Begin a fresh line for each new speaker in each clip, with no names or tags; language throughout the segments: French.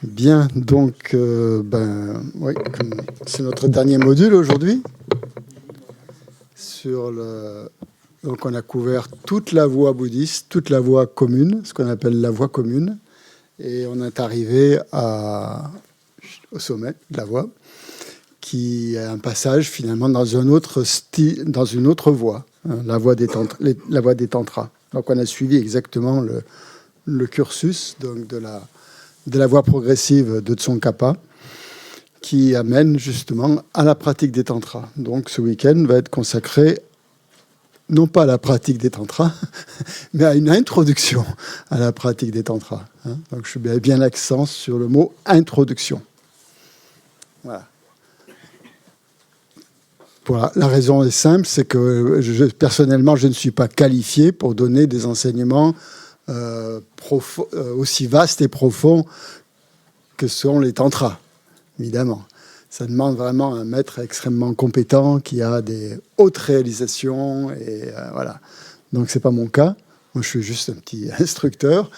Bien, donc, oui, c'est notre dernier module aujourd'hui. Donc, on a couvert toute la voie bouddhiste, toute la voie commune, ce qu'on appelle la voie commune, et on est arrivé au sommet de la voie, qui est un passage finalement dans un autre style, dans une autre voie, hein, la voie des tantras. Donc, on a suivi exactement le cursus donc de la voie progressive de Tsongkhapa, qui amène justement à la pratique des tantras. Donc ce week-end va être consacré non pas à la pratique des tantras, mais à une introduction à la pratique des tantras. Donc je mets bien l'accent sur le mot introduction. Voilà. Voilà. La raison est simple, c'est que personnellement, je ne suis pas qualifié pour donner des enseignements aussi vastes et profonds que sont les tantras, évidemment. Ça demande vraiment un maître extrêmement compétent qui a des hautes réalisations. Et voilà. Donc, ce n'est pas mon cas. Moi, je suis juste un petit instructeur.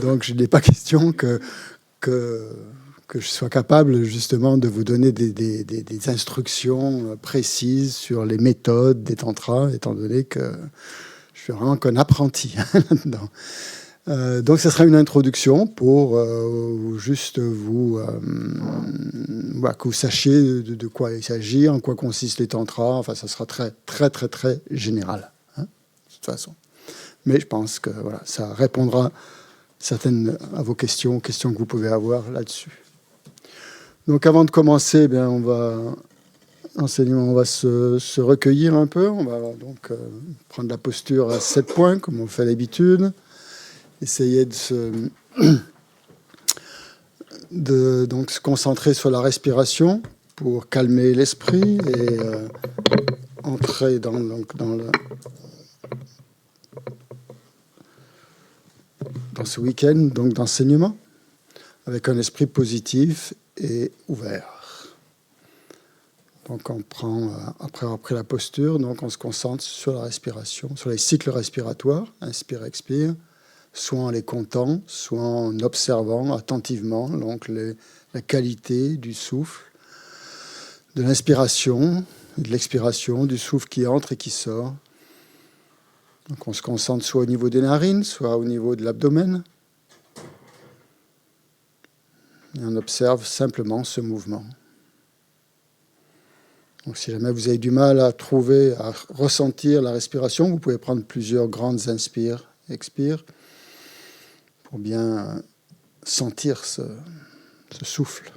Donc, il n'est pas question que je sois capable, justement, de vous donner des instructions précises sur les méthodes des tantras, étant donné que je suis vraiment qu'un apprenti là-dedans. Donc, ce sera une introduction pour juste que vous sachiez de quoi il s'agit, en quoi consistent les tantras. Enfin, ça sera très, très, très, très général, de toute façon. Mais je pense que voilà, ça répondra certaines à vos questions que vous pouvez avoir là-dessus. Donc, avant de commencer, on va se recueillir un peu. On va donc prendre la posture à 7 points, comme on fait d'habitude. Essayer donc se concentrer sur la respiration pour calmer l'esprit et entrer dans ce week-end donc d'enseignement avec un esprit positif et ouvert. Donc on prend, après avoir pris la posture, donc on se concentre sur la respiration, sur les cycles respiratoires, inspire, expire, soit en les comptant, soit en observant attentivement donc la qualité du souffle, de l'inspiration, de l'expiration, du souffle qui entre et qui sort. Donc on se concentre soit au niveau des narines, soit au niveau de l'abdomen. Et on observe simplement ce mouvement. Donc si jamais vous avez du mal à ressentir la respiration, vous pouvez prendre plusieurs grandes inspires, expires, pour bien sentir ce souffle.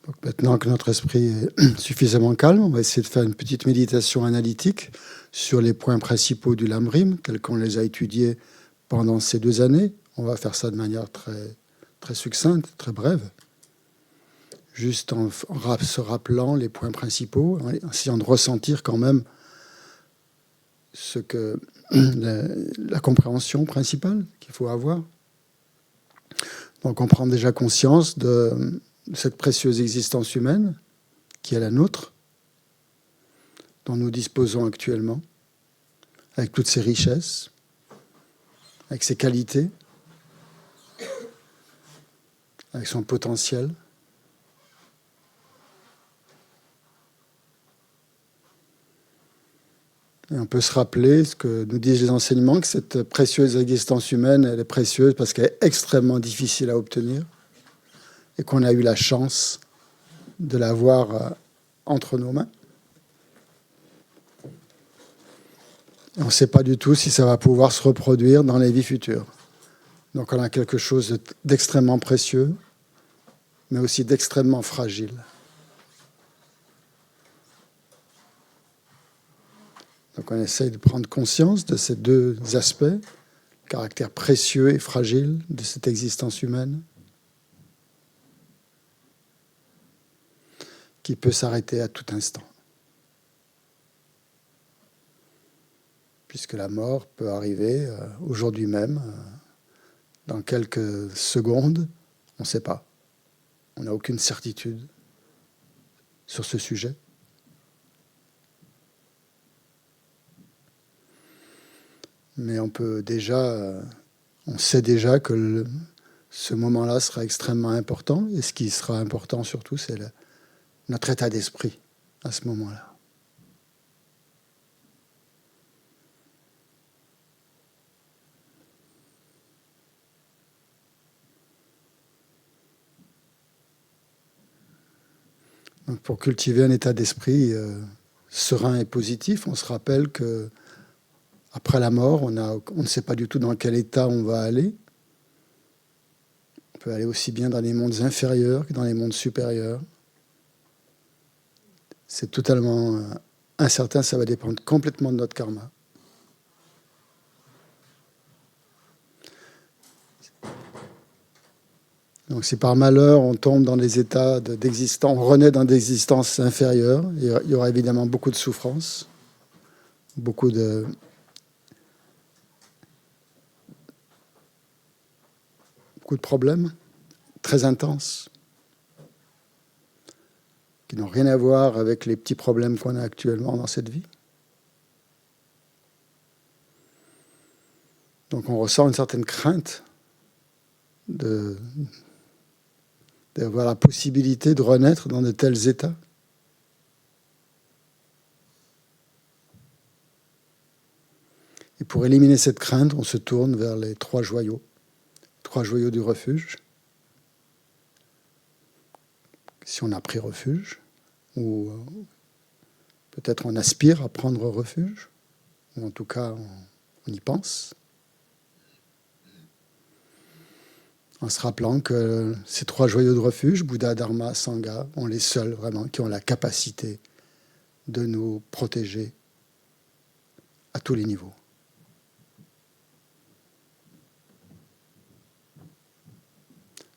Donc maintenant que notre esprit est suffisamment calme, on va essayer de faire une petite méditation analytique sur les points principaux du Lamrim, tels qu'on les a étudiés pendant ces 2 années. On va faire ça de manière très, très succincte, très brève, juste en se rappelant les points principaux, en essayant de ressentir quand même ce que la compréhension principale qu'il faut avoir. Donc on prend déjà conscience de cette précieuse existence humaine qui est la nôtre, dont nous disposons actuellement, avec toutes ses richesses, avec ses qualités, avec son potentiel. Et on peut se rappeler ce que nous disent les enseignements, que cette précieuse existence humaine, elle est précieuse parce qu'elle est extrêmement difficile à obtenir et qu'on a eu la chance de l'avoir entre nos mains. Et on ne sait pas du tout si ça va pouvoir se reproduire dans les vies futures. Donc on a quelque chose d'extrêmement précieux, mais aussi d'extrêmement fragile. Donc on essaye de prendre conscience de ces deux aspects, le caractère précieux et fragile de cette existence humaine, qui peut s'arrêter à tout instant. Puisque la mort peut arriver aujourd'hui même, dans quelques secondes, on ne sait pas. On n'a aucune certitude sur ce sujet. Mais on sait déjà que ce moment-là sera extrêmement important. Et ce qui sera important surtout, c'est notre état d'esprit à ce moment-là. Donc pour cultiver un état d'esprit serein et positif, on se rappelle que après la mort, on ne sait pas du tout dans quel état on va aller. On peut aller aussi bien dans les mondes inférieurs que dans les mondes supérieurs. C'est totalement incertain, ça va dépendre complètement de notre karma. Donc si par malheur on tombe dans des états d'existence, on renaît dans des existences inférieures, il y aura évidemment beaucoup de souffrance, beaucoup de problèmes très intenses qui n'ont rien à voir avec les petits problèmes qu'on a actuellement dans cette vie. Donc on ressent une certaine crainte d'avoir la possibilité de renaître dans de tels états. Et pour éliminer cette crainte, on se tourne vers les trois joyaux du refuge. Si on a pris refuge, ou peut-être on aspire à prendre refuge, ou en tout cas on y pense, en se rappelant que ces trois joyaux de refuge, Bouddha, Dharma, Sangha, sont les seuls vraiment qui ont la capacité de nous protéger à tous les niveaux.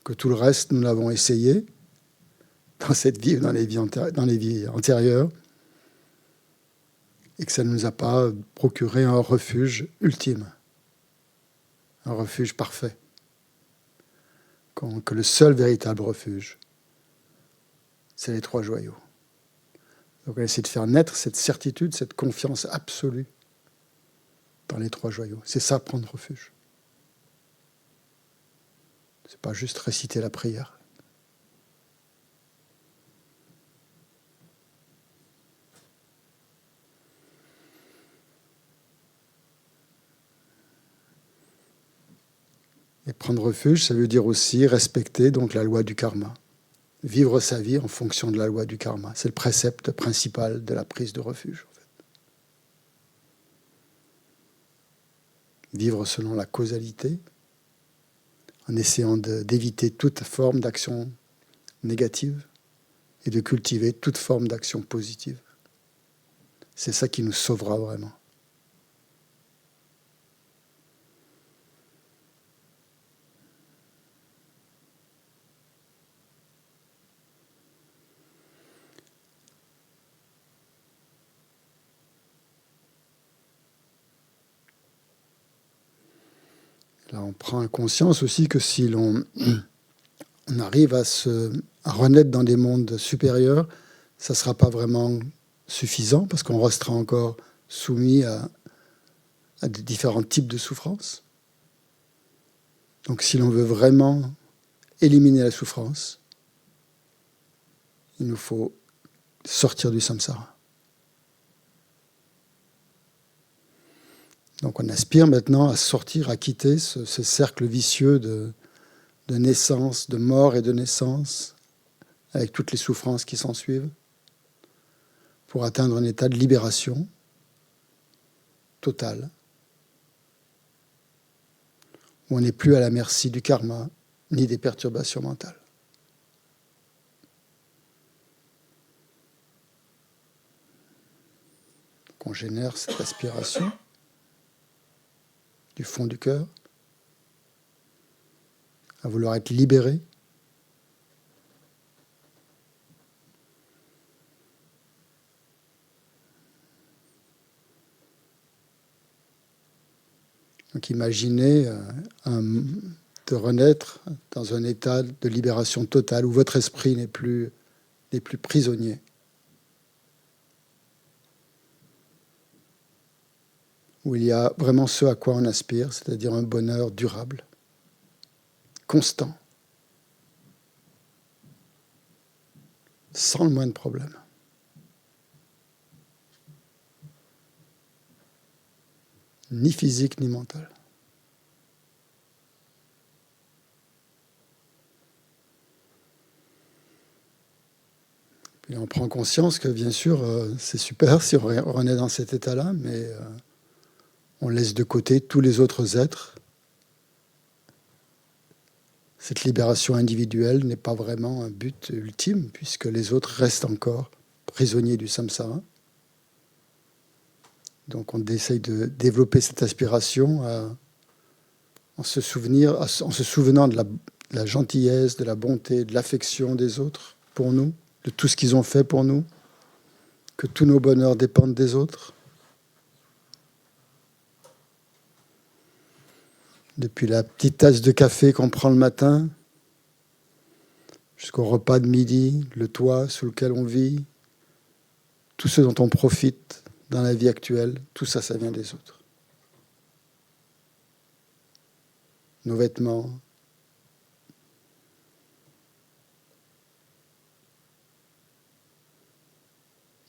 Que tout le reste, nous l'avons essayé dans cette vie, dans les vies antérieures, et que ça ne nous a pas procuré un refuge ultime, un refuge parfait. Que le seul véritable refuge, c'est les trois joyaux. Donc on essaie de faire naître cette certitude, cette confiance absolue dans les trois joyaux. C'est ça, prendre refuge. C'est pas juste réciter la prière. Et prendre refuge, ça veut dire aussi respecter donc la loi du karma. Vivre sa vie en fonction de la loi du karma. C'est le précepte principal de la prise de refuge. En fait. Vivre selon la causalité, en essayant d'éviter toute forme d'action négative et de cultiver toute forme d'action positive. C'est ça qui nous sauvera vraiment. on prend conscience aussi que si on arrive à renaître dans des mondes supérieurs, ça ne sera pas vraiment suffisant parce qu'on restera encore soumis à des différents types de souffrances. Donc si l'on veut vraiment éliminer la souffrance, il nous faut sortir du samsara. Donc on aspire maintenant à sortir, à quitter ce cercle vicieux de naissance, de mort et de naissance, avec toutes les souffrances qui s'en suivent, pour atteindre un état de libération totale, où on n'est plus à la merci du karma, ni des perturbations mentales. Donc on génère cette aspiration du fond du cœur, à vouloir être libéré. Donc imaginez de renaître dans un état de libération totale où votre esprit n'est plus prisonnier. Où il y a vraiment ce à quoi on aspire, c'est-à-dire un bonheur durable, constant, sans le moindre problème. Ni physique ni mental. Puis on prend conscience que, bien sûr, c'est super si on renaît dans cet état-là, mais on laisse de côté tous les autres êtres. Cette libération individuelle n'est pas vraiment un but ultime, puisque les autres restent encore prisonniers du samsara. Donc on essaye de développer cette aspiration en se souvenant de la gentillesse, de la bonté, de l'affection des autres pour nous, de tout ce qu'ils ont fait pour nous, que tous nos bonheurs dépendent des autres. Depuis la petite tasse de café qu'on prend le matin, jusqu'au repas de midi, le toit sous lequel on vit, tout ce dont on profite dans la vie actuelle, tout ça, ça vient des autres. Nos vêtements,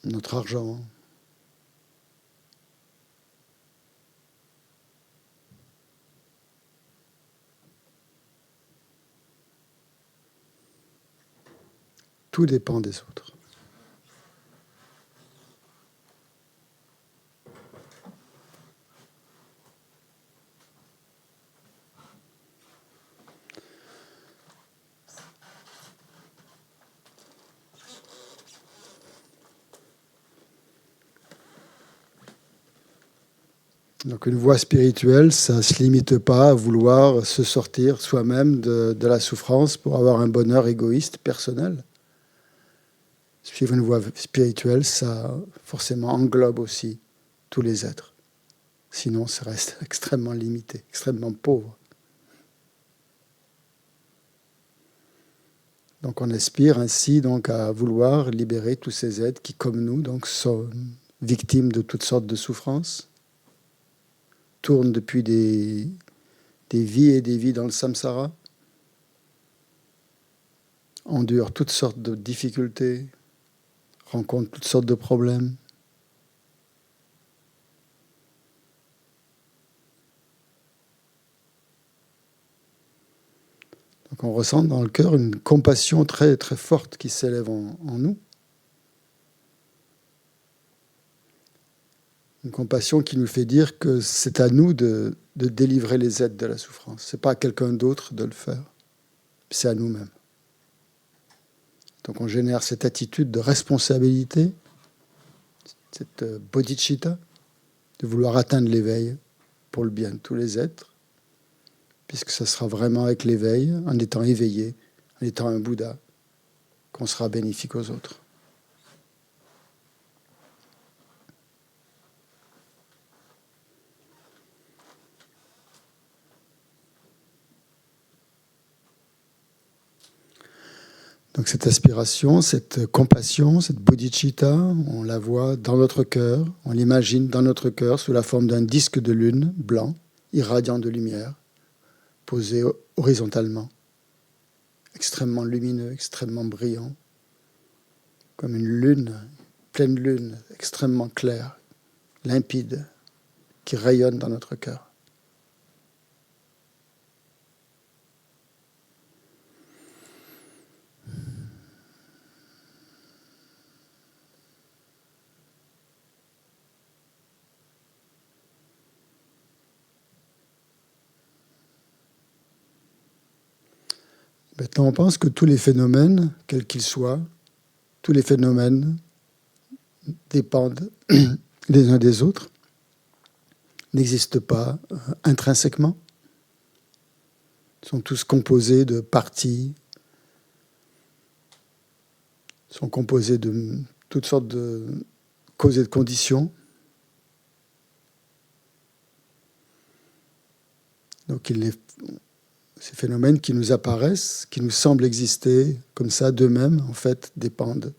notre argent, tout dépend des autres. Donc une voie spirituelle, ça ne se limite pas à vouloir se sortir soi-même de la souffrance pour avoir un bonheur égoïste, personnel. Suivre une voie spirituelle, ça forcément englobe aussi tous les êtres. Sinon, ça reste extrêmement limité, extrêmement pauvre. Donc on aspire ainsi donc à vouloir libérer tous ces êtres qui, comme nous, donc, sont victimes de toutes sortes de souffrances, tournent depuis des vies et des vies dans le samsara, endurent toutes sortes de difficultés, rencontrent toutes sortes de problèmes. Donc on ressent dans le cœur une compassion très, très forte qui s'élève en nous. Une compassion qui nous fait dire que c'est à nous de délivrer les êtres de la souffrance. Ce n'est pas à quelqu'un d'autre de le faire. C'est à nous-mêmes. Donc on génère cette attitude de responsabilité, cette bodhicitta, de vouloir atteindre l'éveil pour le bien de tous les êtres, puisque ce sera vraiment avec l'éveil, en étant éveillé, en étant un Bouddha, qu'on sera bénéfique aux autres. Donc cette aspiration, cette compassion, cette bodhicitta, on la voit dans notre cœur, on l'imagine dans notre cœur sous la forme d'un disque de lune blanc, irradiant de lumière, posé horizontalement, extrêmement lumineux, extrêmement brillant, comme une lune, pleine lune, extrêmement claire, limpide, qui rayonne dans notre cœur. Maintenant, on pense que tous les phénomènes, quels qu'ils soient, tous les phénomènes dépendent les uns des autres, n'existent pas intrinsèquement, sont tous composés de parties, sont composés de toutes sortes de causes et de conditions. Donc ces phénomènes qui nous apparaissent, qui nous semblent exister comme ça d'eux-mêmes, en fait, dépendent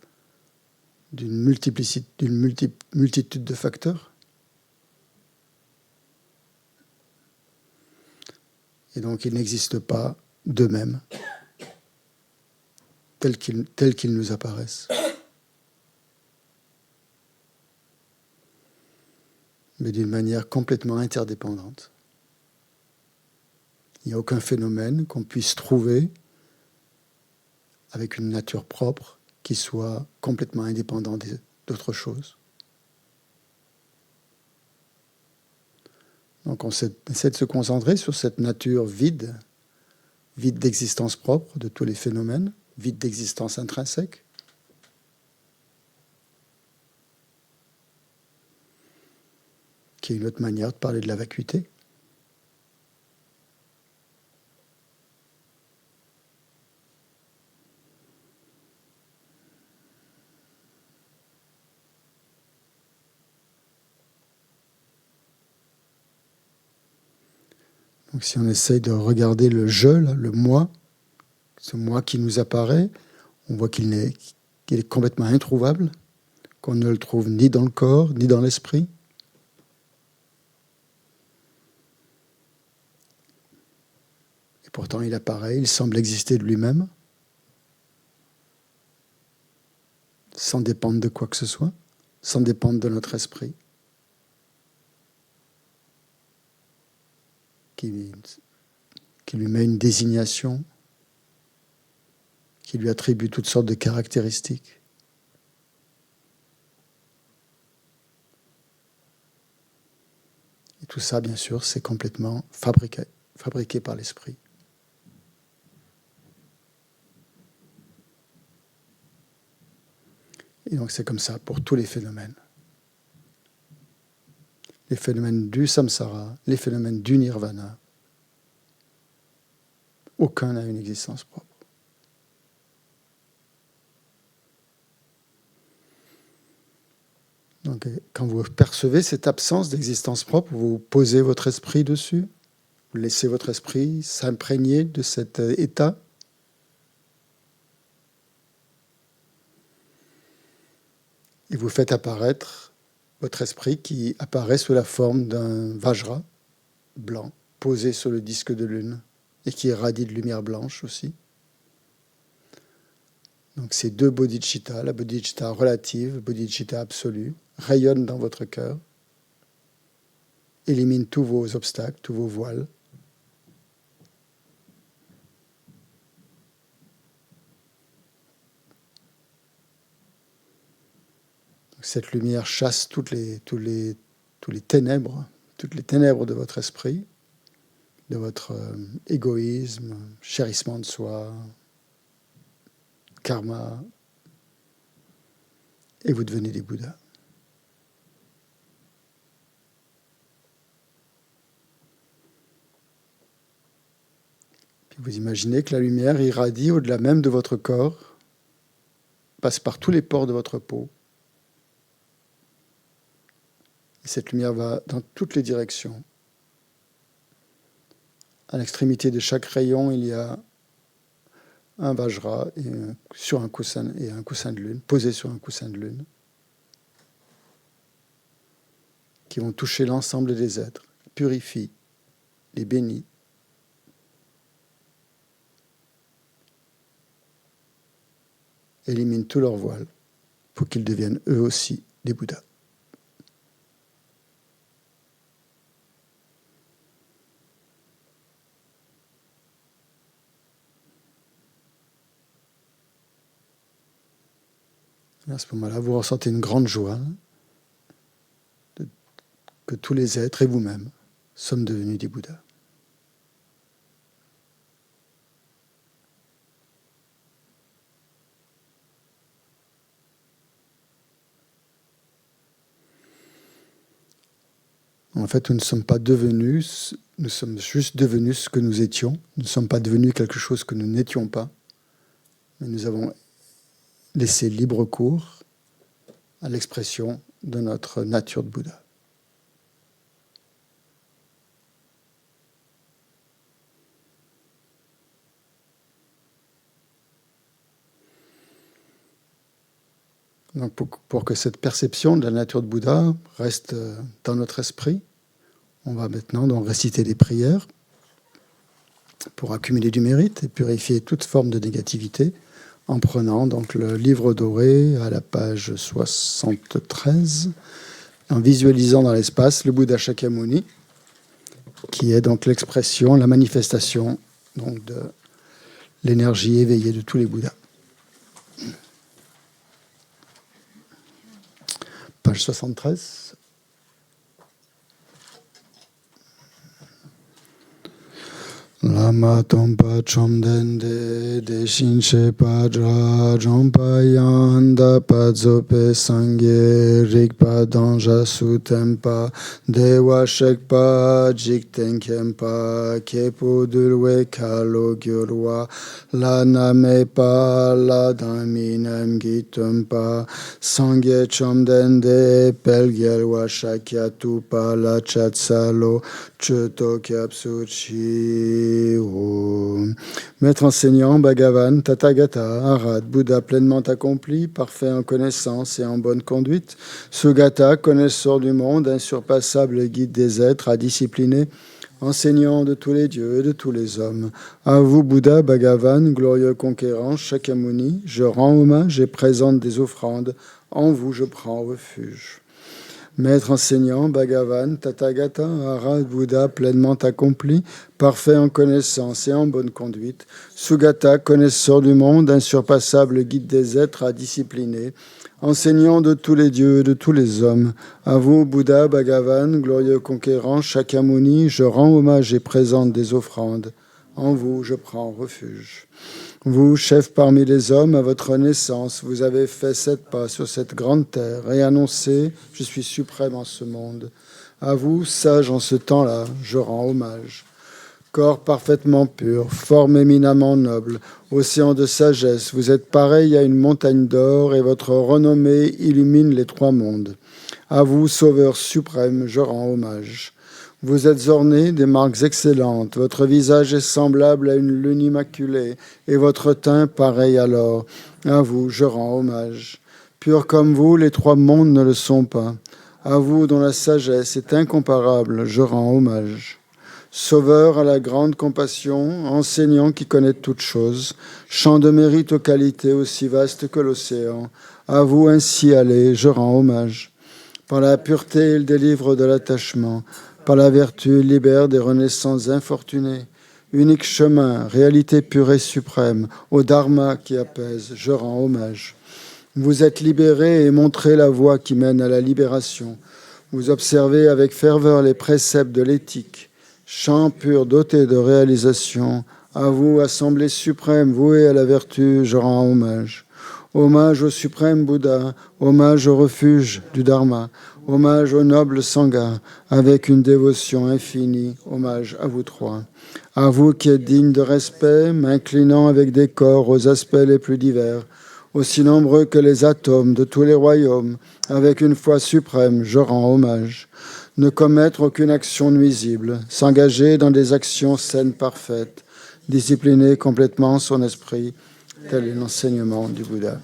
d'une multitude de facteurs. Et donc, ils n'existent pas d'eux-mêmes, tels qu'ils nous apparaissent. Mais d'une manière complètement interdépendante. Il n'y a aucun phénomène qu'on puisse trouver avec une nature propre qui soit complètement indépendant d'autres choses. Donc on essaie de se concentrer sur cette nature vide, vide d'existence propre de tous les phénomènes, vide d'existence intrinsèque. Qui est une autre manière de parler de la vacuité. Donc si on essaye de regarder le je, là, le moi, ce moi qui nous apparaît, on voit qu'il est complètement introuvable, qu'on ne le trouve ni dans le corps, ni dans l'esprit. Et pourtant il apparaît, il semble exister de lui-même, sans dépendre de quoi que ce soit, sans dépendre de notre esprit. Qui lui met une désignation, qui lui attribue toutes sortes de caractéristiques. Et tout ça, bien sûr, c'est complètement fabriqué par l'esprit. Et donc c'est comme ça pour tous les phénomènes. Les phénomènes du samsara, les phénomènes du nirvana. Aucun n'a une existence propre. Donc, quand vous percevez cette absence d'existence propre, vous posez votre esprit dessus, vous laissez votre esprit s'imprégner de cet état. Et vous faites apparaître votre esprit qui apparaît sous la forme d'un vajra blanc posé sur le disque de lune et qui irradie de lumière blanche aussi. Donc ces deux bodhicitta, la bodhicitta relative, la bodhicitta absolue, rayonnent dans votre cœur, éliminent tous vos obstacles, tous vos voiles. Cette lumière chasse toutes les ténèbres de votre esprit, de votre égoïsme, chérissement de soi, karma, et vous devenez des Bouddhas. Puis vous imaginez que la lumière irradie au-delà même de votre corps, passe par tous les pores de votre peau. Et cette lumière va dans toutes les directions. À l'extrémité de chaque rayon, il y a un Vajra sur un coussin, et un coussin de lune, posé sur un coussin de lune, qui vont toucher l'ensemble des êtres, purifient, les bénissent, éliminent tous leurs voiles pour qu'ils deviennent eux aussi des Bouddhas. À ce moment-là, vous ressentez une grande joie que tous les êtres et vous-même sommes devenus des Bouddhas. En fait, nous ne sommes pas devenus, nous sommes juste devenus ce que nous étions. Nous ne sommes pas devenus quelque chose que nous n'étions pas, mais nous avons laissé libre cours à l'expression de notre nature de Bouddha. Donc pour que cette perception de la nature de Bouddha reste dans notre esprit, on va maintenant donc réciter des prières pour accumuler du mérite et purifier toute forme de négativité en prenant donc le livre doré à la page 73, en visualisant dans l'espace le Bouddha Shakyamuni, qui est donc l'expression, la manifestation donc de l'énergie éveillée de tous les Bouddhas. Page 73. Lama tompa chomdende de shinshe padra jompa yanda padzope sangye rikpa danja sutempa dewa shekpa jiktenkempa kepo dulwe kalo gyurwa la namepa la daminam gitumpa sangye chomdende pelgyelwa shakyatupa la chatsalo chuto kyapsuchi. Maître enseignant, Bhagavan, Tathagata, Arhat, Bouddha pleinement accompli, parfait en connaissance et en bonne conduite, Sugata, connaisseur du monde, insurpassable guide des êtres à discipliner, enseignant de tous les dieux et de tous les hommes. À vous, Bouddha, Bhagavan, glorieux conquérant, Shakyamuni, je rends hommage et présente des offrandes. En vous, je prends refuge. Maître enseignant, Bhagavan, Tathagata, Arhat, Bouddha pleinement accompli, parfait en connaissance et en bonne conduite, Sugata, connaisseur du monde, insurpassable guide des êtres à discipliner, enseignant de tous les dieux et de tous les hommes, à vous, Bouddha, Bhagavan, glorieux conquérant, Shakyamuni, je rends hommage et présente des offrandes. En vous, je prends refuge. Vous, chef parmi les hommes, à votre naissance, vous avez fait 7 pas sur cette grande terre et annoncé « Je suis suprême en ce monde ». À vous, sage en ce temps-là, je rends hommage. Corps parfaitement pur, forme éminemment noble, océan de sagesse, vous êtes pareil à une montagne d'or et votre renommée illumine les 3 mondes. À vous, sauveur suprême, je rends hommage. Vous êtes orné des marques excellentes, votre visage est semblable à une lune immaculée, et votre teint pareil à l'or. À vous, je rends hommage. Pur comme vous, les 3 mondes ne le sont pas. À vous, dont la sagesse est incomparable, je rends hommage. Sauveur à la grande compassion, enseignant qui connaît toutes choses, champ de mérite aux qualités aussi vastes que l'océan. À vous ainsi allez, je rends hommage. Par la pureté, il délivre de l'attachement. Par la vertu, il libère des renaissances infortunées. Unique chemin, réalité pure et suprême, au Dharma qui apaise, je rends hommage. Vous êtes libérés et montrez la voie qui mène à la libération. Vous observez avec ferveur les préceptes de l'éthique. Chant pur doté de réalisation, à vous, assemblée suprême, vouée à la vertu, je rends hommage. Hommage au suprême Bouddha, hommage au refuge du Dharma, hommage au noble Sangha, avec une dévotion infinie, hommage à vous 3. À vous qui êtes dignes de respect, m'inclinant avec décor aux aspects les plus divers, aussi nombreux que les atomes de tous les royaumes, avec une foi suprême, je rends hommage. Ne commettre aucune action nuisible, s'engager dans des actions saines parfaites, discipliner complètement son esprit. Tel est l'enseignement du Bouddha.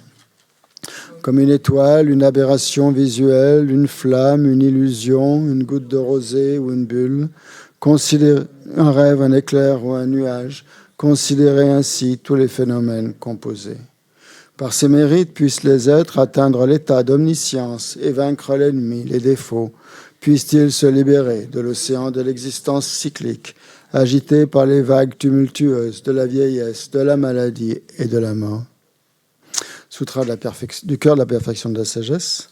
Comme une étoile, une aberration visuelle, une flamme, une illusion, une goutte de rosée ou une bulle, considérer un rêve, un éclair ou un nuage, considérer ainsi tous les phénomènes composés. Par ses mérites puissent les êtres atteindre l'état d'omniscience et vaincre l'ennemi, les défauts. Puissent-ils se libérer de l'océan de l'existence cyclique, agité par les vagues tumultueuses de la vieillesse, de la maladie et de la mort. Sutra du cœur de la perfection de la sagesse.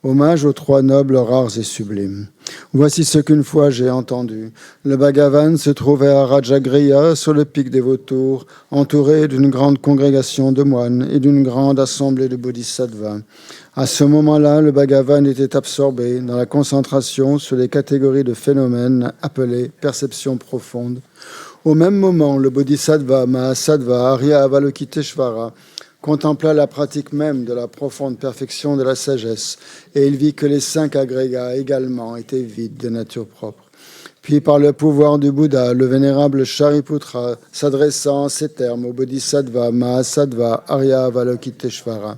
Hommage aux trois nobles rares et sublimes. Voici ce qu'une fois j'ai entendu. Le Bhagavan se trouvait à Rajagriha, sur le pic des vautours, entouré d'une grande congrégation de moines et d'une grande assemblée de bodhisattvas. À ce moment-là, le Bhagavan était absorbé dans la concentration sur les catégories de phénomènes appelées perception profonde. Au même moment, le bodhisattva Mahasattva Arya Avalokiteshvara contempla la pratique même de la profonde perfection de la sagesse, et il vit que les 5 agrégats également étaient vides de nature propre. Puis, par le pouvoir du Bouddha, le vénérable Shariputra, s'adressant en ces termes au bodhisattva Mahasattva Arya Avalokiteshvara,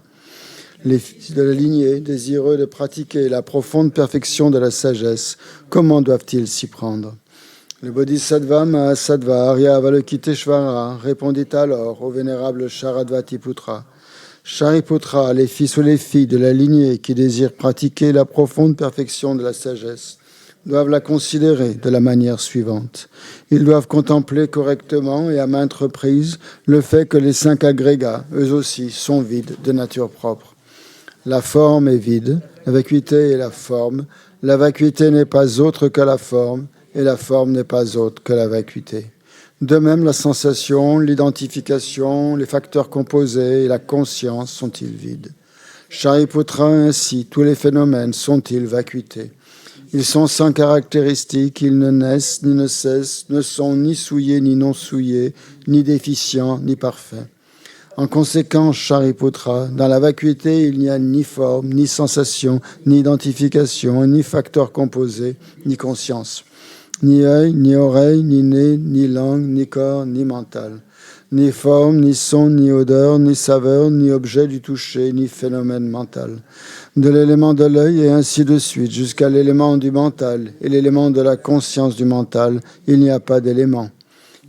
les fils de la lignée, désireux de pratiquer la profonde perfection de la sagesse, comment doivent-ils s'y prendre ? Le bodhisattva Mahasattva Arya Avalokiteshvara répondit alors au vénérable Sharadvatiputra. Shariputra, les fils ou les filles de la lignée qui désirent pratiquer la profonde perfection de la sagesse doivent la considérer de la manière suivante. Ils doivent contempler correctement et à maintes reprises le fait que les 5 agrégats, eux aussi, sont vides de nature propre. La forme est vide, la vacuité est la forme, la vacuité n'est pas autre que la forme, et la forme n'est pas autre que la vacuité. De même, la sensation, l'identification, les facteurs composés et la conscience sont-ils vides. Shariputra, ainsi, tous les phénomènes sont-ils vacuités. Ils sont sans caractéristiques, ils ne naissent ni ne cessent, ne sont ni souillés ni non souillés, ni déficients ni parfaits. En conséquence, Shariputra, dans la vacuité, il n'y a ni forme, ni sensation, ni identification, ni facteurs composés, ni conscience. Ni œil, ni oreille, ni nez, ni langue, ni corps, ni mental. Ni forme, ni son, ni odeur, ni saveur, ni objet du toucher, ni phénomène mental. De l'élément de l'œil et ainsi de suite, jusqu'à l'élément du mental et l'élément de la conscience du mental, il n'y a pas d'élément.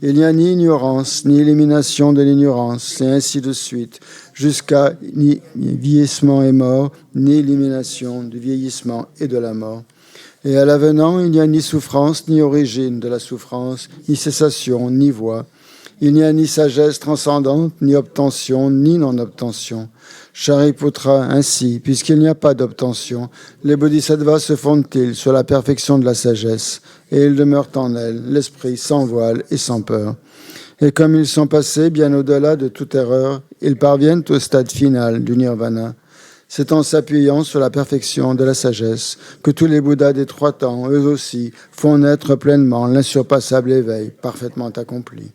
Il n'y a ni ignorance, ni élimination de l'ignorance, et ainsi de suite, jusqu'à ni vieillissement et mort, ni élimination du vieillissement et de la mort. Et à l'avenant, il n'y a ni souffrance, ni origine de la souffrance, ni cessation, ni voie. Il n'y a ni sagesse transcendante, ni obtention, ni non-obtention. Shariputra, ainsi, puisqu'il n'y a pas d'obtention, les bodhisattvas se fondent-ils sur la perfection de la sagesse, et ils demeurent en elle, l'esprit sans voile et sans peur. Et comme ils sont passés bien au-delà de toute erreur, ils parviennent au stade final du nirvana. C'est en s'appuyant sur la perfection de la sagesse que tous les Bouddhas des 3 temps, eux aussi, font naître pleinement l'insurpassable éveil parfaitement accompli.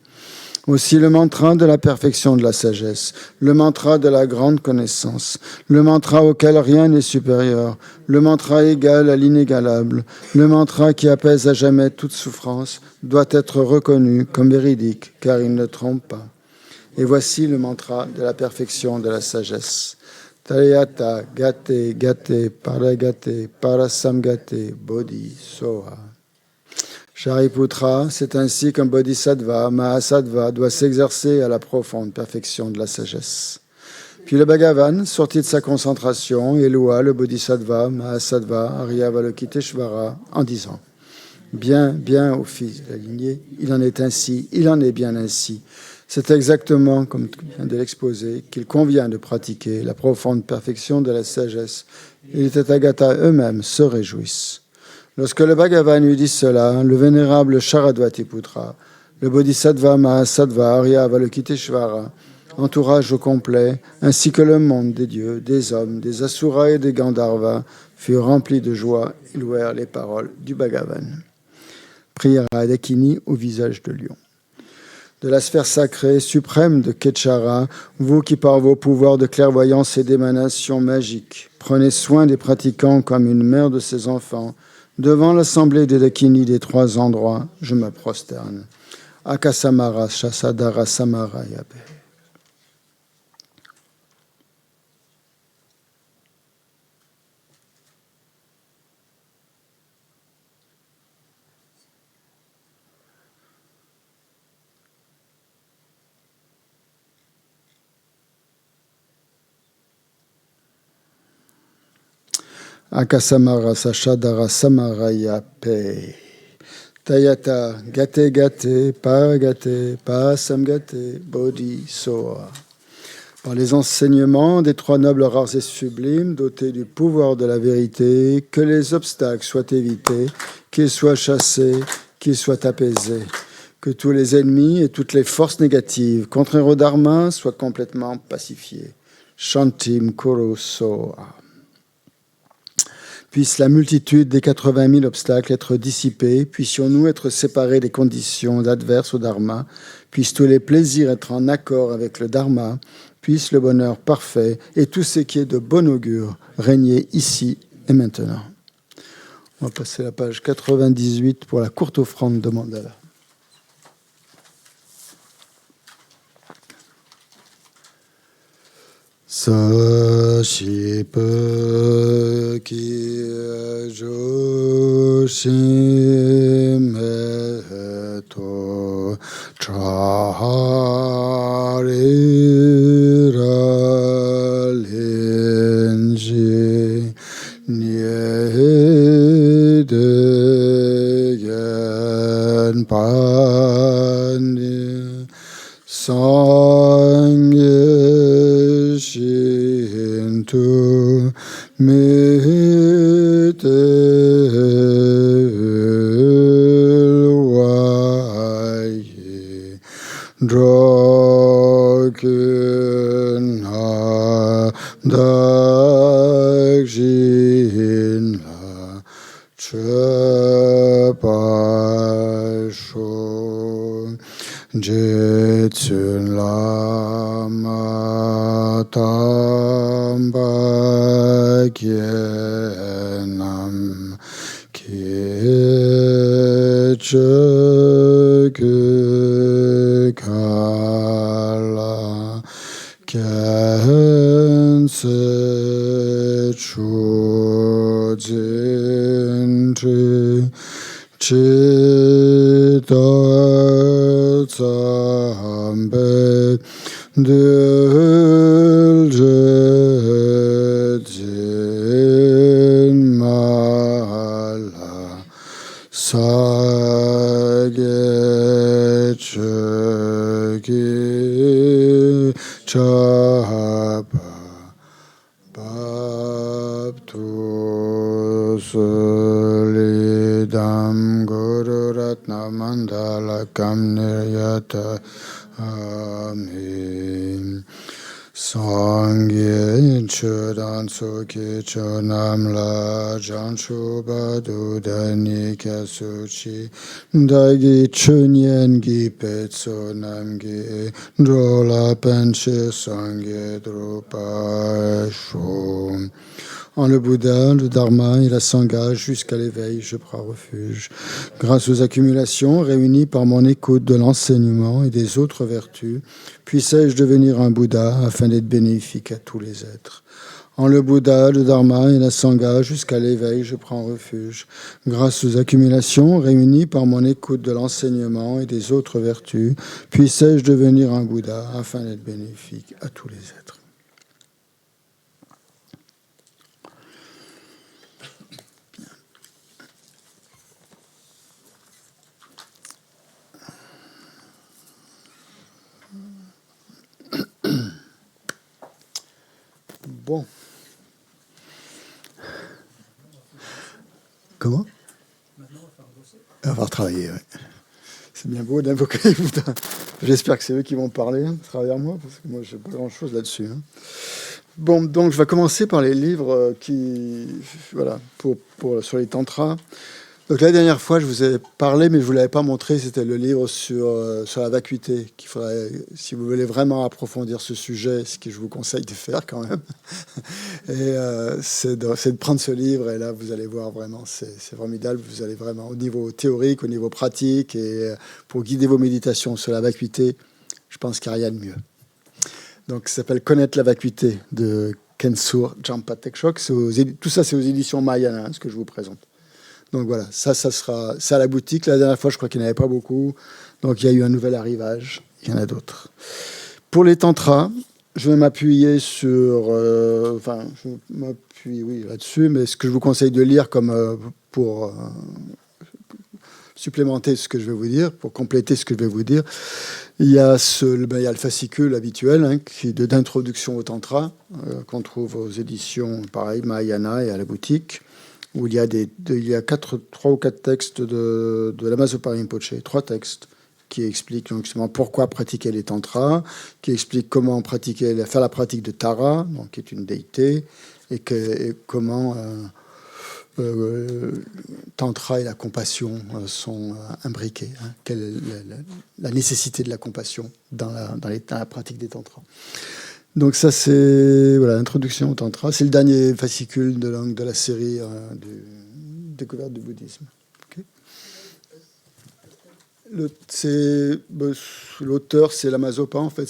Aussi le mantra de la perfection de la sagesse, le mantra de la grande connaissance, le mantra auquel rien n'est supérieur, le mantra égal à l'inégalable, le mantra qui apaise à jamais toute souffrance, doit être reconnu comme véridique, car il ne trompe pas. Et voici le mantra de la perfection de la sagesse. Taryata gate gate paragate parasamgate bodhi soha. Shariputra, c'est ainsi qu'un bodhisattva, Mahasattva, doit s'exercer à la profonde perfection de la sagesse. Puis le Bhagavan, sorti de sa concentration, éloua le bodhisattva, Mahasattva, Arya Avalokiteshvara, en disant « Bien, bien, ô fils de la lignée, il en est ainsi, il en est bien ainsi. C'est exactement, comme tu viens de l'exposer, qu'il convient de pratiquer la profonde perfection de la sagesse. Et les Tathagata eux-mêmes se réjouissent. » Lorsque le Bhagavan eut dit cela, le vénérable Sharadvatiputra, le bodhisattva Mahasattva Arya Avalokiteshvara, entourage au complet, ainsi que le monde des dieux, des hommes, des asuras et des gandharvas, furent remplis de joie et louèrent les paroles du Bhagavan. Prière à Dakini au visage de lion. De la sphère sacrée suprême de Ketchara, vous qui par vos pouvoirs de clairvoyance et d'émanation magique, prenez soin des pratiquants comme une mère de ses enfants, devant l'assemblée des Dakini des 3 endroits, je me prosterne. Akasamara Shasadara Samarayape. Akasamara Sashadara Samaraya Pe. Tayata Gate Gate Paragate Pasamgate Bodhi Soa. Par les enseignements des trois nobles rares et sublimes, dotés du pouvoir de la vérité, que les obstacles soient évités, qu'ils soient chassés, qu'ils soient apaisés, que tous les ennemis et toutes les forces négatives contraires au Dharma soient complètement pacifiés. Shantim Koro Soa. Puisse la multitude des 80 000 obstacles être dissipés, puissions-nous être séparés des conditions adverses au Dharma, puissent tous les plaisirs être en accord avec le Dharma, puisse le bonheur parfait et tout ce qui est de bon augure régner ici et maintenant. On va passer à la page 98 pour la courte offrande de mandala. Sashipa ki joshim eto charira lenji nyede yen pani sangye Shintu mite wayi drokin ha dakshin la chepasho Jetsun lama tamba kyenam keche kala kense chujinti chita Sambet Diljetin Mala Sagechegi Chapa Baptu Sulidam Guru Ratna Mandala Kamniyata Amen. Sangye Chodan Soke Chonam La Janshu Badu Dani Kasuchi Dagi Chunyen Gi Petso Namgi Drola Penche Sangye Drupa Shom. En le Bouddha, le Dharma et la Sangha, jusqu'à l'éveil, je prends refuge. Grâce aux accumulations réunies par mon écoute de l'enseignement et des autres vertus, puissais-je devenir un Bouddha afin d'être bénéfique à tous les êtres. En le Bouddha, le Dharma et la Sangha, jusqu'à l'éveil, je prends refuge. Grâce aux accumulations réunies par mon écoute de l'enseignement et des autres vertus, puissais-je devenir un Bouddha afin d'être bénéfique à tous les êtres. Bon. Comment ? On va retravailler, oui. C'est bien beau d'invoquer les Bouddhas. J'espère que c'est eux qui vont parler à travers moi, parce que moi, je n'ai pas grand-chose là-dessus. Hein. Bon, donc je vais commencer par les livres qui, voilà, sur les tantras. Donc la dernière fois, je vous ai parlé, mais je ne vous l'avais pas montré, c'était le livre sur la vacuité, qu'il faudrait, si vous voulez vraiment approfondir ce sujet, ce que je vous conseille de faire quand même, et c'est de prendre ce livre, et là, vous allez voir vraiment, c'est formidable, vous allez vraiment, au niveau théorique, au niveau pratique, et pour guider vos méditations sur la vacuité, je pense qu'il n'y a rien de mieux. Donc ça s'appelle Connaître la vacuité, de Kensur Jampa Tekshok. Tout ça, c'est aux éditions Mahayana, hein, ce que je vous présente. Donc voilà, ça sera à la boutique. La dernière fois, je crois qu'il n'y en avait pas beaucoup. Donc il y a eu un nouvel arrivage. Il y en a d'autres. Pour les tantras, je vais m'appuyer sur... je m'appuie, oui, là-dessus. Mais ce que je vous conseille de lire pour supplémenter ce que je vais vous dire, pour compléter ce que je vais vous dire, il y a le fascicule habituel hein, d'introduction au tantra qu'on trouve aux éditions, pareil, Mahayana et à la boutique, où il y a 3 ou 4 textes de Lama-Zopa Rinpoche, 3 textes qui expliquent donc, justement pourquoi pratiquer les tantras, qui expliquent comment faire la pratique de Tara, donc, qui est une déité, et comment Tantra et la compassion sont imbriqués. Hein, quelle est la nécessité de la compassion dans la pratique des tantras. Donc ça, c'est l'introduction au tantra. C'est le dernier fascicule de la série de découverte du bouddhisme. Okay. L'auteur, c'est Lama-Zopa. En fait,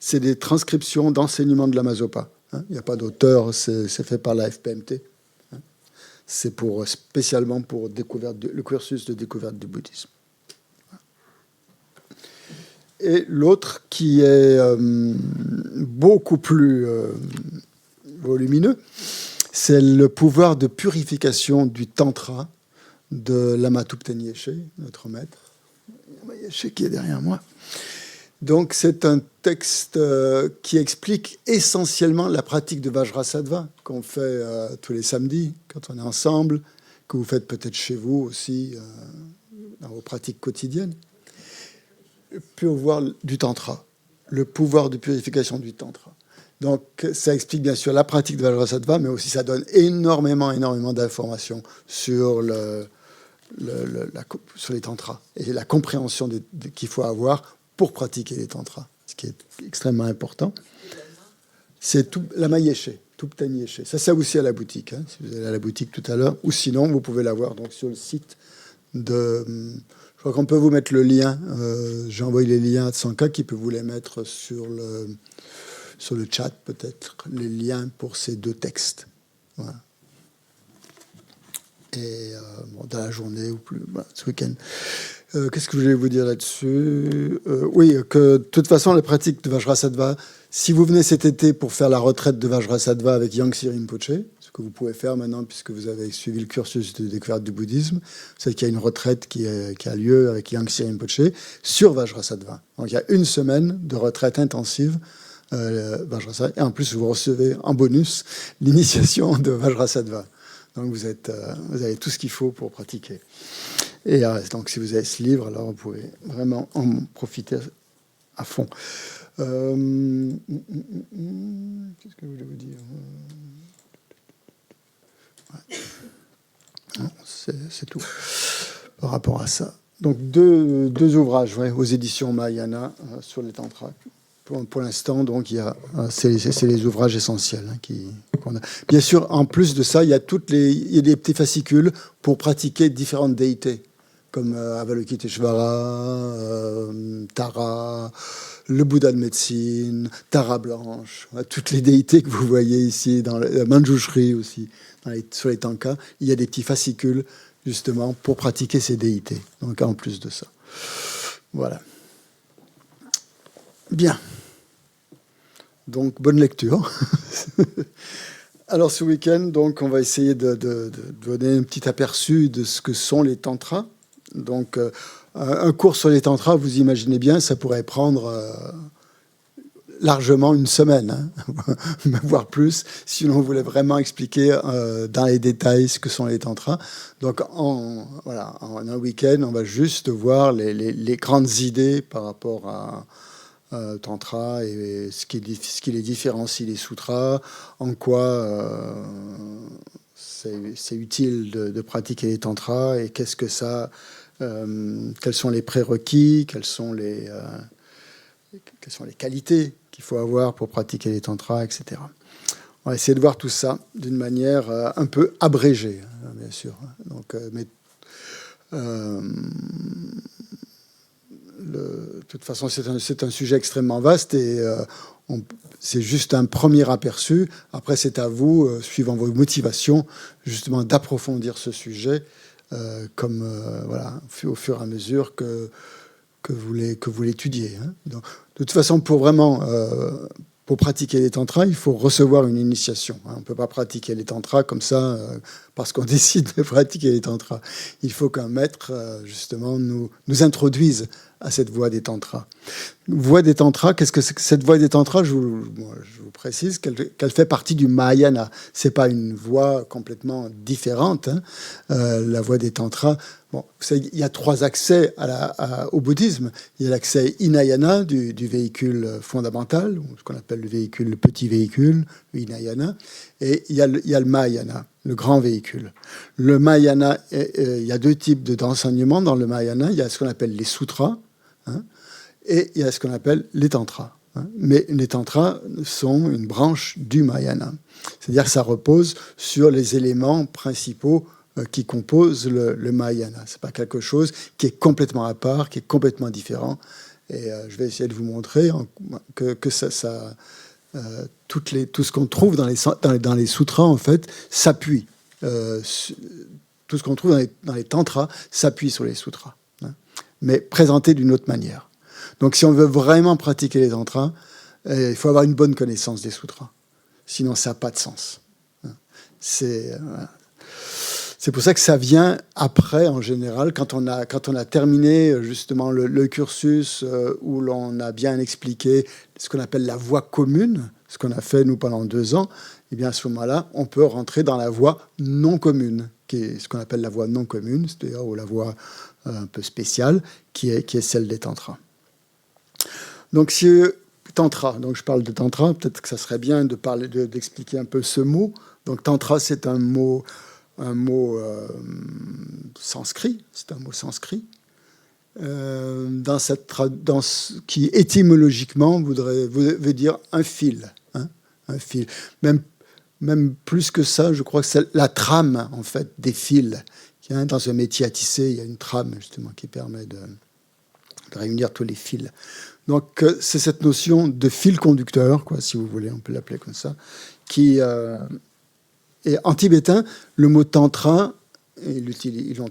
c'est des transcriptions d'enseignements de Lama-Zopa. Hein. Il n'y a pas d'auteur, c'est fait par la FPMT. Hein. C'est spécialement pour le cursus de découverte du bouddhisme. Et l'autre qui est beaucoup plus volumineux, c'est le pouvoir de purification du tantra de Lama Thupten Yeshe, notre maître, Yeshe qui est derrière moi. Donc c'est un texte qui explique essentiellement la pratique de Vajrasattva qu'on fait tous les samedis quand on est ensemble, que vous faites peut-être chez vous aussi dans vos pratiques quotidiennes. Le pouvoir du tantra, le pouvoir de purification du tantra. Donc, ça explique bien sûr la pratique de Vajrasattva, mais aussi ça donne énormément d'informations sur sur les tantras et la compréhension qu'il faut avoir pour pratiquer les tantras, ce qui est extrêmement important. C'est Lama Yeshe, Thupten Yeshe. Ça, c'est aussi à la boutique, hein, si vous allez à la boutique tout à l'heure, ou sinon, vous pouvez l'avoir donc sur le site de... Je crois qu'on peut vous mettre le lien. J'ai envoyé les liens à Tsanka qui peut vous les mettre sur le chat, peut-être, les liens pour ces 2 textes. Voilà. Et dans la journée ou plus, ce week-end. Qu'est-ce que je voulais vous dire là-dessus oui, que de toute façon, la pratique de Vajrasattva, si vous venez cet été pour faire la retraite de Vajrasattva avec Yangtze Rinpoche, ce que vous pouvez faire maintenant puisque vous avez suivi le cursus de découverte du bouddhisme, c'est qu'il y a une retraite qui a lieu avec Yangtze Rinpoche sur Vajrasattva. Donc il y a 1 semaine de retraite intensive Vajrasattva, et en plus vous recevez en bonus l'initiation de Vajrasattva. Donc vous avez tout ce qu'il faut pour pratiquer. Et donc si vous avez ce livre, alors vous pouvez vraiment en profiter à fond. Qu'est-ce que je voulais vous dire ? Non, c'est tout par rapport à ça. Donc deux ouvrages aux éditions Mahayana sur les tantras. Pour l'instant, donc c'est les ouvrages essentiels qu'on a. Bien sûr, en plus de ça, il y a des petits fascicules pour pratiquer différentes déités, comme Avalokiteshvara, Tara, le Bouddha de médecine, Tara blanche, toutes les déités que vous voyez ici, dans le Manjushri aussi, sur les tankas, il y a des petits fascicules justement pour pratiquer ces déités. Donc en plus de ça, voilà. Bien. Donc bonne lecture. Alors ce week-end, donc on va essayer de donner un petit aperçu de ce que sont les tantras. Donc un cours sur les tantras, vous imaginez bien, ça pourrait prendre largement 1 semaine, hein, voire plus, si on voulait vraiment expliquer dans les détails ce que sont les tantras. Donc en un week-end, on va juste voir les grandes idées par rapport à tantra et ce qui les différencie des sutras, en quoi c'est utile de pratiquer les tantras et qu'est-ce que ça, quels sont les prérequis, quelles sont les qualités qu'il faut avoir pour pratiquer les tantras, etc. On va essayer de voir tout ça d'une manière un peu abrégée, bien sûr. Donc, de toute façon, c'est un sujet extrêmement vaste et c'est juste un premier aperçu. Après, c'est à vous, suivant vos motivations, justement, d'approfondir ce sujet voilà, au fur et à mesure que vous l'étudiez. Hein. Donc, de toute façon, pour pratiquer les tantras, il faut recevoir une initiation. Hein. On ne peut pas pratiquer les tantras comme ça parce qu'on décide de pratiquer les tantras. Il faut qu'un maître, justement, nous introduise à cette voie des tantras. Voie des tantras, qu'est-ce que c'est que cette voie des tantras? Je vous précise qu'elle fait partie du Mahayana. C'est pas une voie complètement différente. Hein. La voie des tantras. Bon, vous savez, il y a 3 accès au bouddhisme. Il y a l'accès Hinayana du véhicule fondamental, ce qu'on appelle le petit véhicule, le Hinayana, et il y a le Mahayana, le grand véhicule. Le Mahayana, il y a 2 types d'enseignements dans le Mahayana. Il y a ce qu'on appelle les sutras, hein, et il y a ce qu'on appelle les tantras. Hein. Mais les tantras sont une branche du Mahayana. C'est-à-dire que ça repose sur les éléments principaux qui composent le Mahayana. Ce n'est pas quelque chose qui est complètement à part, qui est complètement différent. Et je vais essayer de vous montrer que tout ce qu'on trouve dans les sutras, en fait, s'appuie. Tout ce qu'on trouve dans les tantras s'appuie sur les sutras, hein, mais présenté d'une autre manière. Donc, si on veut vraiment pratiquer les tantras, il faut avoir une bonne connaissance des sutras. Sinon, ça n'a pas de sens. Hein. C'est pour ça que ça vient après, en général, quand on a terminé justement le cursus où l'on a bien expliqué ce qu'on appelle la voie commune, ce qu'on a fait, nous, pendant 2 ans, et bien à ce moment-là, on peut rentrer dans la voie non commune, qui est ce qu'on appelle la voie non commune, c'est-à-dire ou la voie un peu spéciale, qui est celle des tantras. Donc, tantra, donc je parle de tantra, peut-être que ça serait bien d'expliquer un peu ce mot. Donc, tantra, c'est un mot sanskrit, qui étymologiquement veut dire un fil, hein, un fil. Même plus que ça, je crois que c'est la trame en fait des fils. Hein, dans un métier à tisser, il y a une trame justement qui permet de réunir tous les fils. Donc c'est cette notion de fil conducteur, quoi, si vous voulez, on peut l'appeler comme ça, qui et en tibétain, le mot tantra, ils l'ont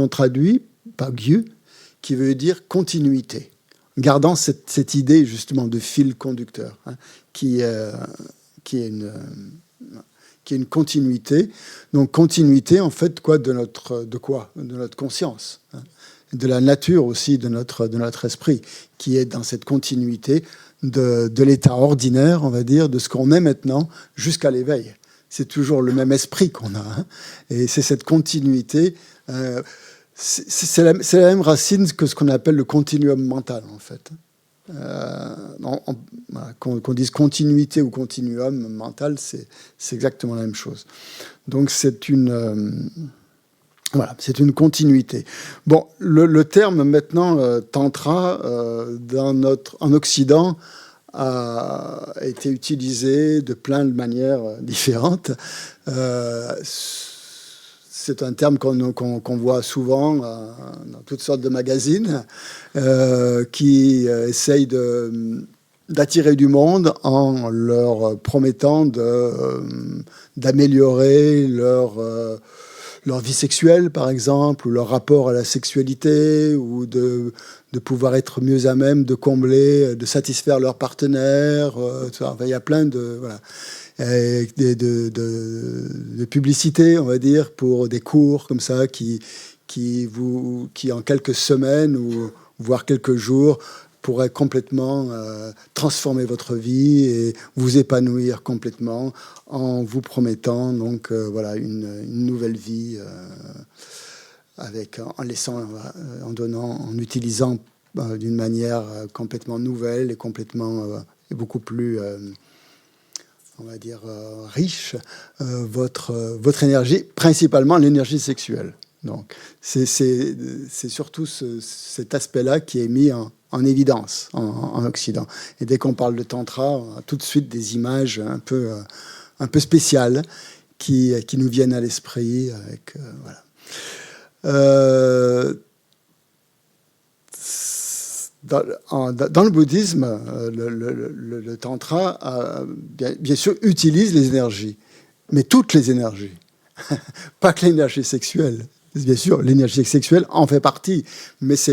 traduit par gyu, qui veut dire continuité, gardant cette idée justement de fil conducteur, hein, qui est une continuité. Donc continuité en fait de notre conscience, hein, de la nature aussi de notre esprit, qui est dans cette continuité de l'état ordinaire, on va dire, de ce qu'on est maintenant jusqu'à l'éveil. C'est toujours le même esprit qu'on a. Hein. Et c'est cette continuité. C'est la même racine que ce qu'on appelle le continuum mental, en fait. Qu'on dise continuité ou continuum mental, c'est exactement la même chose. Donc, c'est une continuité. Bon, le terme, maintenant, tantra, en Occident, a été utilisé de plein de manières différentes. C'est un terme qu'on voit souvent dans toutes sortes de magazines qui essayent d'attirer du monde en leur promettant d'améliorer leur vie sexuelle, par exemple, ou leur rapport à la sexualité, ou de pouvoir être mieux à même de combler, de satisfaire leur partenaire. Enfin, il y a plein de publicités, on va dire, pour des cours comme ça qui en quelques semaines ou voire quelques jours pourraient complètement transformer votre vie et vous épanouir complètement en vous promettant donc une nouvelle vie en utilisant d'une manière complètement nouvelle et complètement et beaucoup plus on va dire, riche votre énergie, principalement l'énergie sexuelle. Donc, c'est surtout cet aspect-là qui est mis en évidence en Occident. Et dès qu'on parle de tantra, on a tout de suite des images un peu spéciales qui nous viennent à l'esprit. Voilà. Dans le bouddhisme, le tantra, bien sûr, utilise les énergies, mais toutes les énergies, pas que l'énergie sexuelle. Bien sûr, l'énergie sexuelle en fait partie, mais ça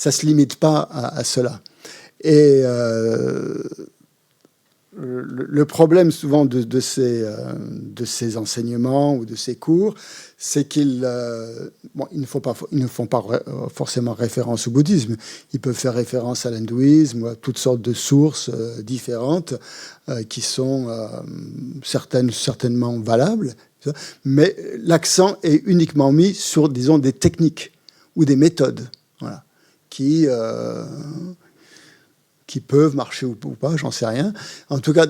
ne se limite pas à cela. Et le problème souvent de ces enseignements ou de ces cours, c'est qu'ils ne font pas forcément référence au bouddhisme. Ils peuvent faire référence à l'hindouisme ou à toutes sortes de sources différentes qui sont certainement valables. Mais l'accent est uniquement mis sur, disons, des techniques ou des méthodes, voilà, qui peuvent marcher ou pas, j'en sais rien. En tout cas,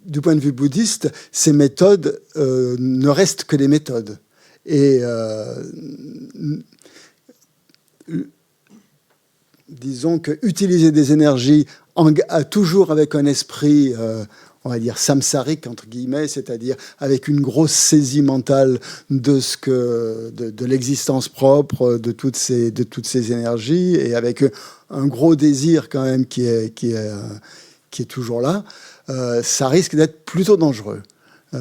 du point de vue bouddhiste, ces méthodes ne restent que des méthodes. Et disons qu'utiliser des énergies toujours avec un esprit on va dire samsarique, entre guillemets, c'est-à-dire avec une grosse saisie mentale de l'existence propre de toutes ces énergies, et avec un gros désir quand même qui est toujours là, ça risque d'être plutôt dangereux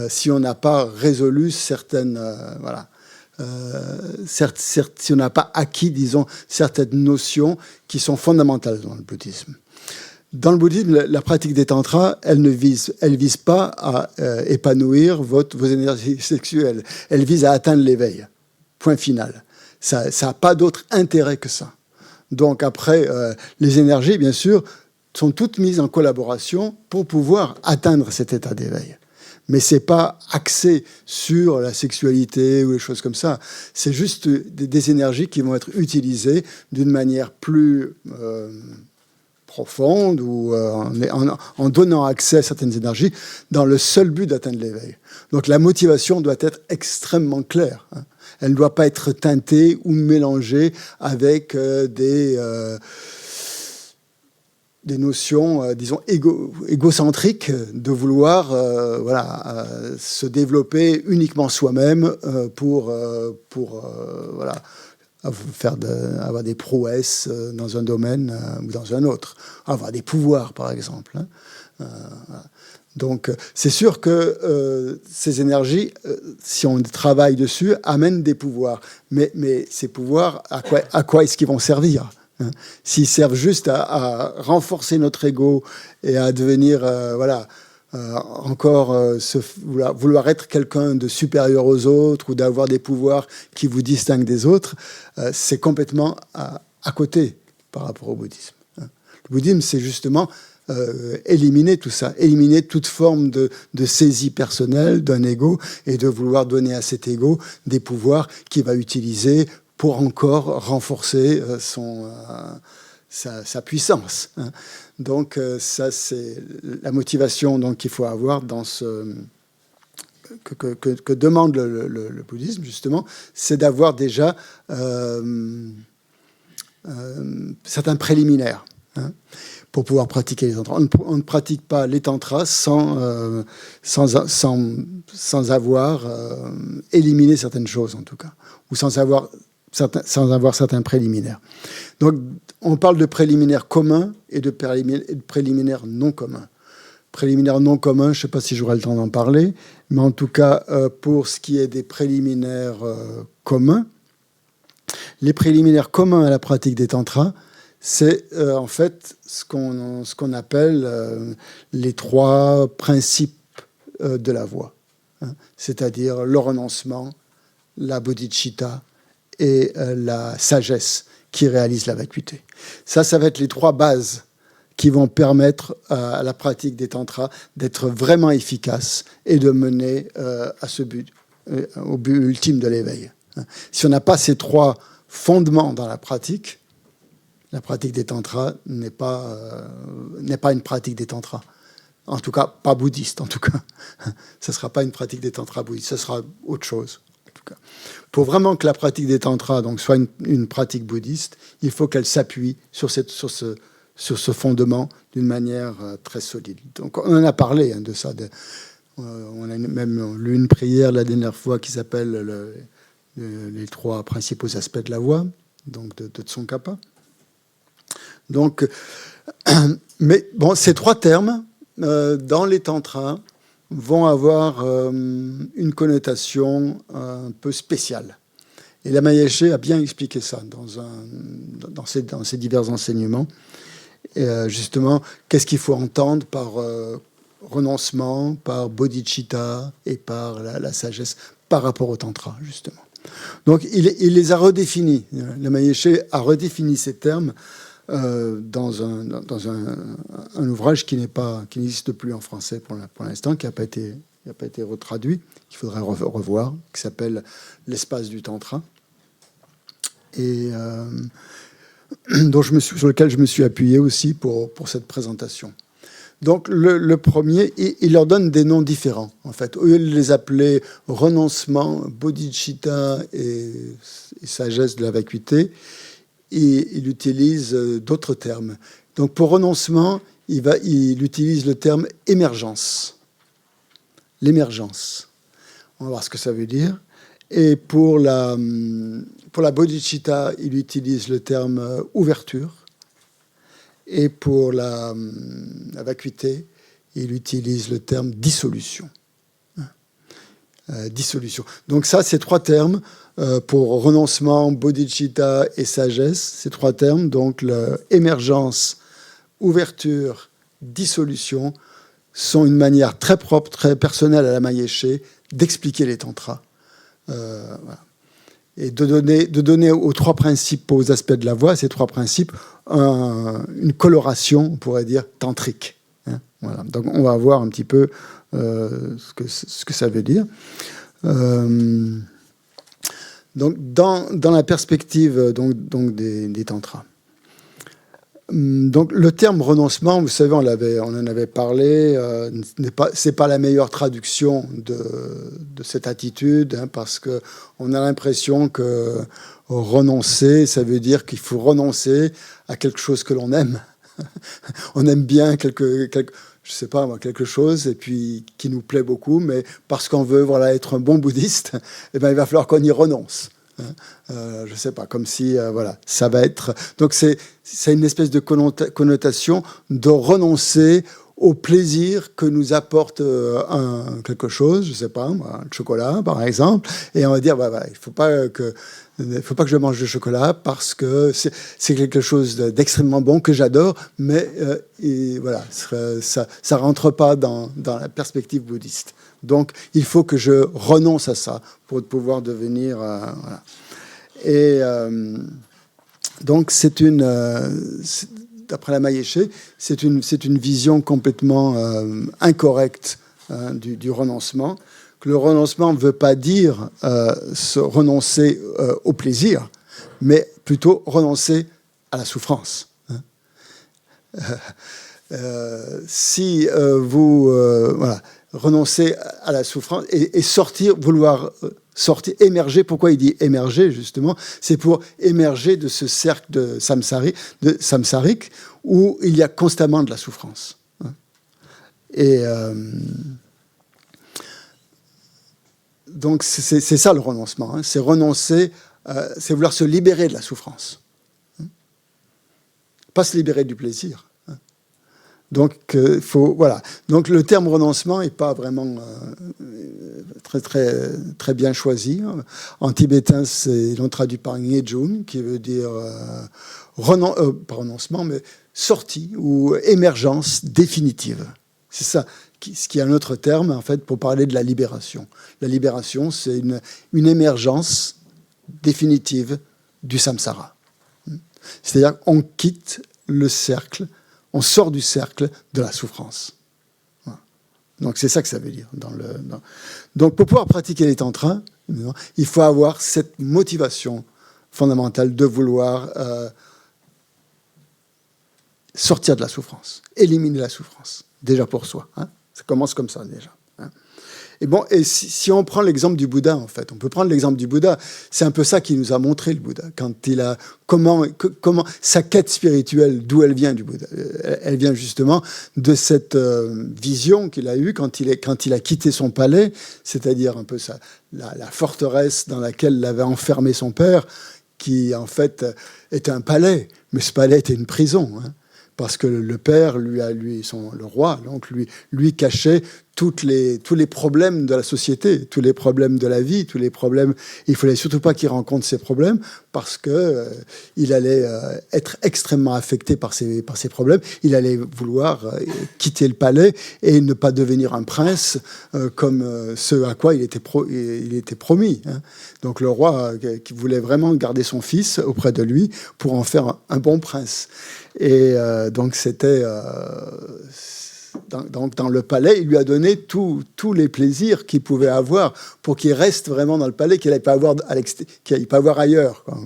si on n'a pas résolu certaines... voilà. Si on n'a pas acquis, disons, certaines notions qui sont fondamentales dans le bouddhisme. Dans le bouddhisme, la pratique des tantras, elle vise pas à épanouir vos énergies sexuelles. Elle vise à atteindre l'éveil. Point final. Ça n'a pas d'autre intérêt que ça. Donc après, les énergies, bien sûr, sont toutes mises en collaboration pour pouvoir atteindre cet état d'éveil. Mais c'est pas axé sur la sexualité ou les choses comme ça. C'est juste des énergies qui vont être utilisées d'une manière plus profonde, ou en donnant accès à certaines énergies dans le seul but d'atteindre l'éveil. Donc la motivation doit être extrêmement claire. Elle ne doit pas être teintée ou mélangée avec des notions, disons, égocentriques de vouloir se développer uniquement soi-même pour voilà, avoir des prouesses dans un domaine ou dans un autre, avoir des pouvoirs, par exemple. Donc, c'est sûr que ces énergies, si on travaille dessus, amènent des pouvoirs. Mais ces pouvoirs, à quoi est-ce qu'ils vont servir ? S'ils servent juste à renforcer notre ego et à devenir, encore vouloir être quelqu'un de supérieur aux autres, ou d'avoir des pouvoirs qui vous distinguent des autres, c'est complètement à côté par rapport au bouddhisme. Le bouddhisme, c'est justement éliminer tout ça, éliminer toute forme de saisie personnelle d'un ego, et de vouloir donner à cet ego des pouvoirs qu'il va utiliser pour encore renforcer sa puissance. Donc ça, c'est la motivation qu'il faut avoir dans que demande le bouddhisme, justement, c'est d'avoir déjà certains préliminaires pour pouvoir pratiquer les tantras. On ne pratique pas les tantras sans avoir éliminé certaines choses, en tout cas, ou sans avoir certains préliminaires. Donc, on parle de préliminaires communs et de préliminaires non communs. Préliminaires non communs, je ne sais pas si j'aurai le temps d'en parler, mais en tout cas, pour ce qui est des préliminaires communs, les préliminaires communs à la pratique des tantras, c'est en fait ce qu'on appelle les 3 principes de la voie, c'est-à-dire le renoncement, la bodhicitta et la sagesse qui réalise la vacuité. Ça va être les 3 bases qui vont permettre à la pratique des tantras d'être vraiment efficace et de mener à ce but, au but ultime de l'éveil. Si on n'a pas ces 3 fondements dans la pratique des tantras n'est pas une pratique des tantras. En tout cas, pas bouddhiste, en tout cas. Ce ne sera pas une pratique des tantras bouddhistes, ce sera autre chose, en tout cas. Pour vraiment que la pratique des tantras donc, soit une pratique bouddhiste, il faut qu'elle s'appuie sur ce fondement d'une manière très solide. Donc, on en a parlé de ça. On a même lu une prière la dernière fois qui s'appelle les 3 principaux aspects de la voie, donc de Tsongkhapa. Donc, mais bon, ces 3 termes, dans les tantras, vont avoir une connotation un peu spéciale. Et Lama Yeshe a bien expliqué ça dans ses divers enseignements. Et justement, qu'est-ce qu'il faut entendre par renoncement, par bodhicitta et par la sagesse par rapport au tantra, justement. Donc, il les a redéfinis. Lama Yeshe a redéfini ces termes dans un ouvrage qui n'existe plus en français pour l'instant, qui n'a pas été retraduit, qu'il faudrait revoir, qui s'appelle L'espace du Tantra, et sur lequel je me suis appuyé aussi pour cette présentation. Donc le premier, il leur donne des noms différents, en fait. Au lieu de les appeler renoncement, bodhicitta et sagesse de la vacuité, il utilise d'autres termes. Donc pour renoncement, il utilise le terme émergence. L'émergence. On va voir ce que ça veut dire. Et pour la bodhicitta, il utilise le terme ouverture. Et pour la vacuité, il utilise le terme dissolution. Dissolution. Donc ça, ces 3 termes, pour renoncement, bodhicitta et sagesse, ces 3 termes, donc émergence, ouverture, dissolution, sont une manière très propre, très personnelle à Lama Yeshe d'expliquer les tantras. Voilà. Et de donner aux 3 principaux aspects de la voie, ces 3 principes, une coloration, on pourrait dire, tantrique. Voilà. Donc on va voir un petit peu ce que ça veut dire. Donc dans la perspective donc des tantras. Donc le terme renoncement, vous savez, on en avait parlé, c'est pas la meilleure traduction de cette attitude, parce que on a l'impression que renoncer, ça veut dire qu'il faut renoncer à quelque chose que l'on aime. On aime bien je sais pas moi, quelque chose et puis qui nous plaît beaucoup, mais parce qu'on veut être un bon bouddhiste, eh ben il va falloir qu'on y renonce. Je sais pas, comme si ça va être. Donc c'est une espèce de connotation de renoncer au plaisir que nous apporte quelque chose, je sais pas, le chocolat par exemple, et on va dire il faut pas que je mange du chocolat parce que c'est quelque chose d'extrêmement bon que j'adore, mais ça rentre pas dans la perspective bouddhiste. Donc il faut que je renonce à ça pour pouvoir devenir voilà. Et donc d'après Lama Yeshe, c'est une vision complètement incorrecte du renoncement. Que le renoncement ne veut pas dire renoncer au plaisir, mais plutôt renoncer à la souffrance. Si vous renoncez à la souffrance et vouloir sortir, émerger. Pourquoi il dit émerger, justement? C'est pour émerger de ce cercle de samsarique où il y a constamment de la souffrance. Et donc c'est ça le renoncement. C'est renoncer, c'est vouloir se libérer de la souffrance. Pas se libérer du plaisir. Donc, Donc, le terme renoncement n'est pas vraiment très, très, très bien choisi. En tibétain, ils l'ont traduit par ngejun, qui veut dire pas renoncement, mais sortie ou émergence définitive. C'est ça, ce qui est un autre terme, en fait, pour parler de la libération. La libération, c'est une émergence définitive du samsara. C'est-à-dire qu'on quitte le cercle. On sort du cercle de la souffrance. Voilà. Donc c'est ça que ça veut dire. Donc pour pouvoir pratiquer les tantras, il faut avoir cette motivation fondamentale de vouloir sortir de la souffrance, éliminer la souffrance. déjà pour soi. Hein. Ça commence comme ça, déjà. Hein. Et bon, et si on prend l'exemple du Bouddha, en fait, on peut prendre l'exemple du Bouddha. C'est un peu ça qu'il nous a montré, le Bouddha. Quand il a comment sa quête spirituelle, d'où elle vient du Bouddha. Elle vient justement de cette vision qu'il a eue quand il a quitté son palais, c'est-à-dire un peu ça, la forteresse dans laquelle l'avait enfermé son père, qui en fait était un palais, mais ce palais était une prison. Hein. Parce que le père, le roi, donc lui cachait tous les problèmes de la société, tous les problèmes de la vie, tous les problèmes. Il fallait surtout pas qu'il rencontre ces problèmes parce que il allait être extrêmement affecté par ces problèmes. Il allait vouloir quitter le palais et ne pas devenir un prince comme ce à quoi il était promis. Hein. Donc le roi qui voulait vraiment garder son fils auprès de lui pour en faire un bon prince. Et donc c'était dans le palais, il lui a donné tous les plaisirs qu'il pouvait avoir pour qu'il reste vraiment dans le palais, qu'il n'aille pas avoir ailleurs. Quoi.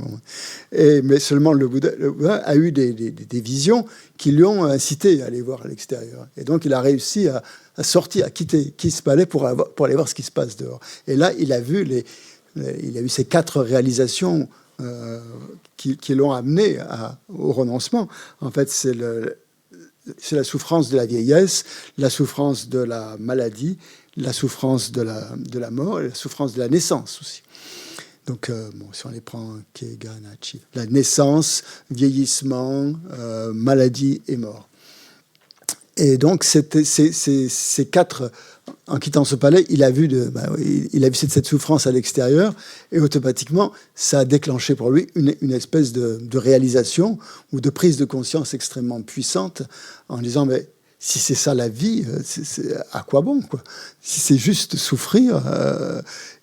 Mais seulement le Bouddha a eu des visions qui lui ont incité à aller voir à l'extérieur. Et donc il a réussi à sortir, à quitter ce palais pour aller voir ce qui se passe dehors. Et là, il a eu ces 4 réalisations qui l'ont amené au renoncement. En fait, c'est la souffrance de la vieillesse, la souffrance de la maladie, la souffrance de la mort et la souffrance de la naissance aussi. Donc, si on les prend, Keganachi, la naissance, vieillissement, maladie et mort. Et donc, ces 4... En quittant ce palais, il a vu cette souffrance à l'extérieur et automatiquement, ça a déclenché pour lui une espèce de réalisation ou de prise de conscience extrêmement puissante en disant mais si c'est ça la vie, c'est à quoi bon quoi ? Si c'est juste souffrir,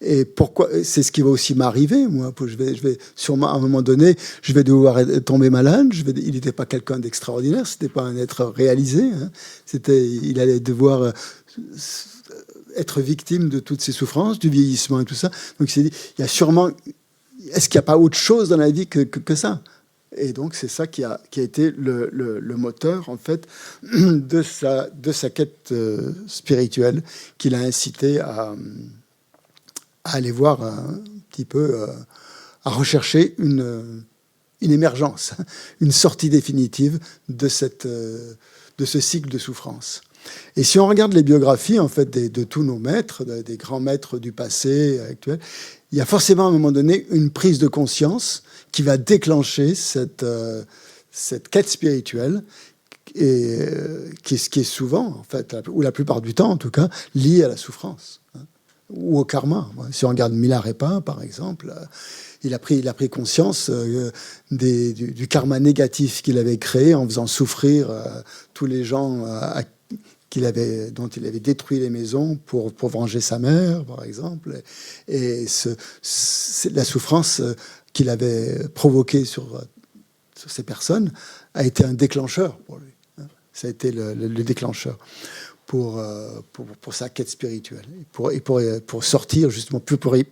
et pourquoi ? C'est ce qui va aussi m'arriver moi. Je vais sûrement à un moment donné, je vais devoir tomber malade. Il n'était pas quelqu'un d'extraordinaire, c'était pas un être réalisé. Hein. Il allait devoir être victime de toutes ces souffrances, du vieillissement et tout ça. Donc il s'est dit, il y a sûrement, est-ce qu'il n'y a pas autre chose dans la vie que ça ? Et donc c'est ça qui a été le moteur en fait de sa quête spirituelle, qui l'a incité à aller voir un petit peu, à rechercher une émergence, une sortie définitive de ce cycle de souffrance. Et si on regarde les biographies en fait de tous nos maîtres, des grands maîtres du passé actuel, il y a forcément à un moment donné une prise de conscience qui va déclencher cette quête spirituelle et qui est souvent en fait, ou la plupart du temps en tout cas, liée à la souffrance hein, ou au karma. Si on regarde Milarepa par exemple, il a pris conscience du karma négatif qu'il avait créé en faisant souffrir tous les gens dont il avait détruit les maisons pour venger sa mère, par exemple. Et la souffrance qu'il avait provoquée sur ces personnes a été un déclencheur pour lui. Ça a été le déclencheur pour sa quête spirituelle, et pour sortir, justement,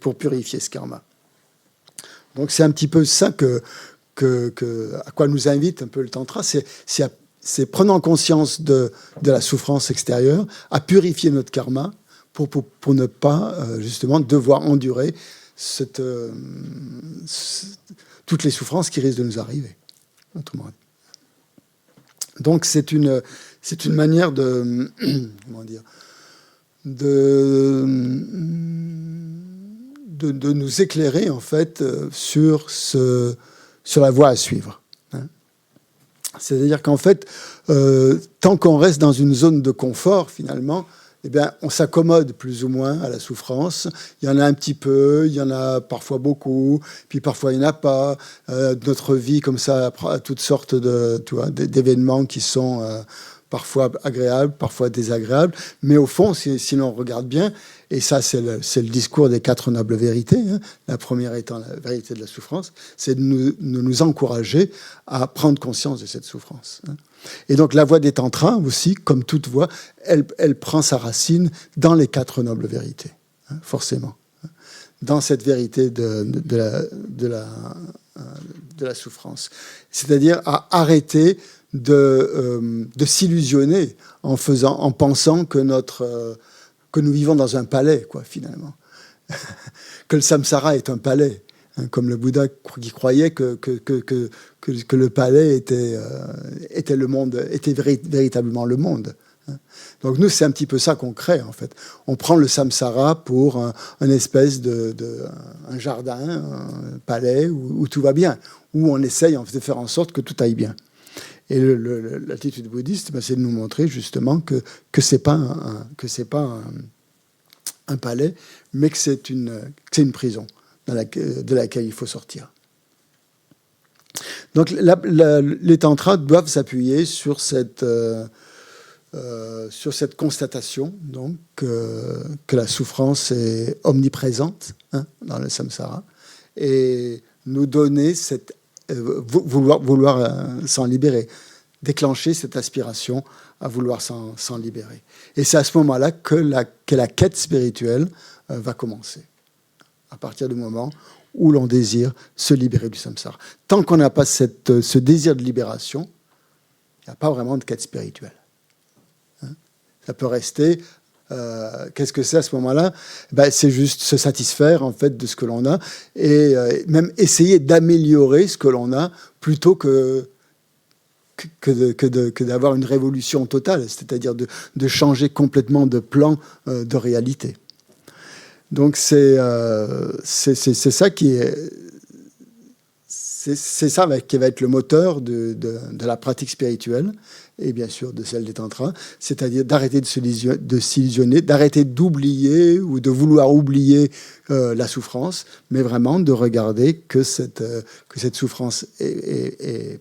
pour purifier ce karma. Donc c'est un petit peu ça à quoi nous invite un peu le Tantra, c'est prenant conscience de la souffrance extérieure, à purifier notre karma pour ne pas justement devoir endurer toutes les souffrances qui risquent de nous arriver. Autrement dit. Donc c'est une manière de comment dire de nous éclairer en fait sur la voie à suivre. C'est-à-dire qu'en fait, tant qu'on reste dans une zone de confort, finalement, eh bien, on s'accommode plus ou moins à la souffrance. Il y en a un petit peu, il y en a parfois beaucoup, puis parfois il n'y en a pas. Notre vie, comme ça, a toutes sortes d'événements qui sont parfois agréables, parfois désagréables. Mais au fond, si l'on regarde bien, et ça, c'est le discours des 4 nobles vérités, hein, la première étant la vérité de la souffrance, c'est de nous encourager à prendre conscience de cette souffrance. Hein. Et donc, la voie des tantras aussi, comme toute voie, elle prend sa racine dans les 4 nobles vérités, hein, forcément. Hein, dans cette vérité de la souffrance. C'est-à-dire à arrêter de s'illusionner en pensant que nous vivons dans un palais, quoi, finalement. Que le samsara est un palais, hein, comme le Bouddha qui croyait que le palais était le monde, était véritablement le monde. Donc nous, c'est un petit peu ça qu'on crée, en fait. On prend le samsara pour un espèce un jardin, un palais où tout va bien, où on essaye de faire en sorte que tout aille bien. Et l'attitude bouddhiste, c'est de nous montrer justement que c'est pas un palais, mais que c'est une prison de laquelle il faut sortir. Donc les tantras doivent s'appuyer sur cette constatation, donc, que la souffrance est omniprésente, hein, dans le samsara, et nous donner vouloir s'en libérer, déclencher cette aspiration à vouloir s'en libérer. Et c'est à ce moment-là que la quête spirituelle va commencer, à partir du moment où l'on désire se libérer du samsara. Tant qu'on n'a pas ce désir de libération, il n'y a pas vraiment de quête spirituelle. Ça peut rester. Qu'est-ce que c'est à ce moment-là? C'est juste se satisfaire en fait de ce que l'on a et même essayer d'améliorer ce que l'on a plutôt que d'avoir une révolution totale, c'est-à-dire de changer complètement de plan de réalité. Donc c'est ça qui est. C'est ça qui va être le moteur de la pratique spirituelle et bien sûr de celle des tantras, c'est-à-dire d'arrêter de s'illusionner, d'arrêter d'oublier ou de vouloir oublier la souffrance, mais vraiment de regarder que cette souffrance est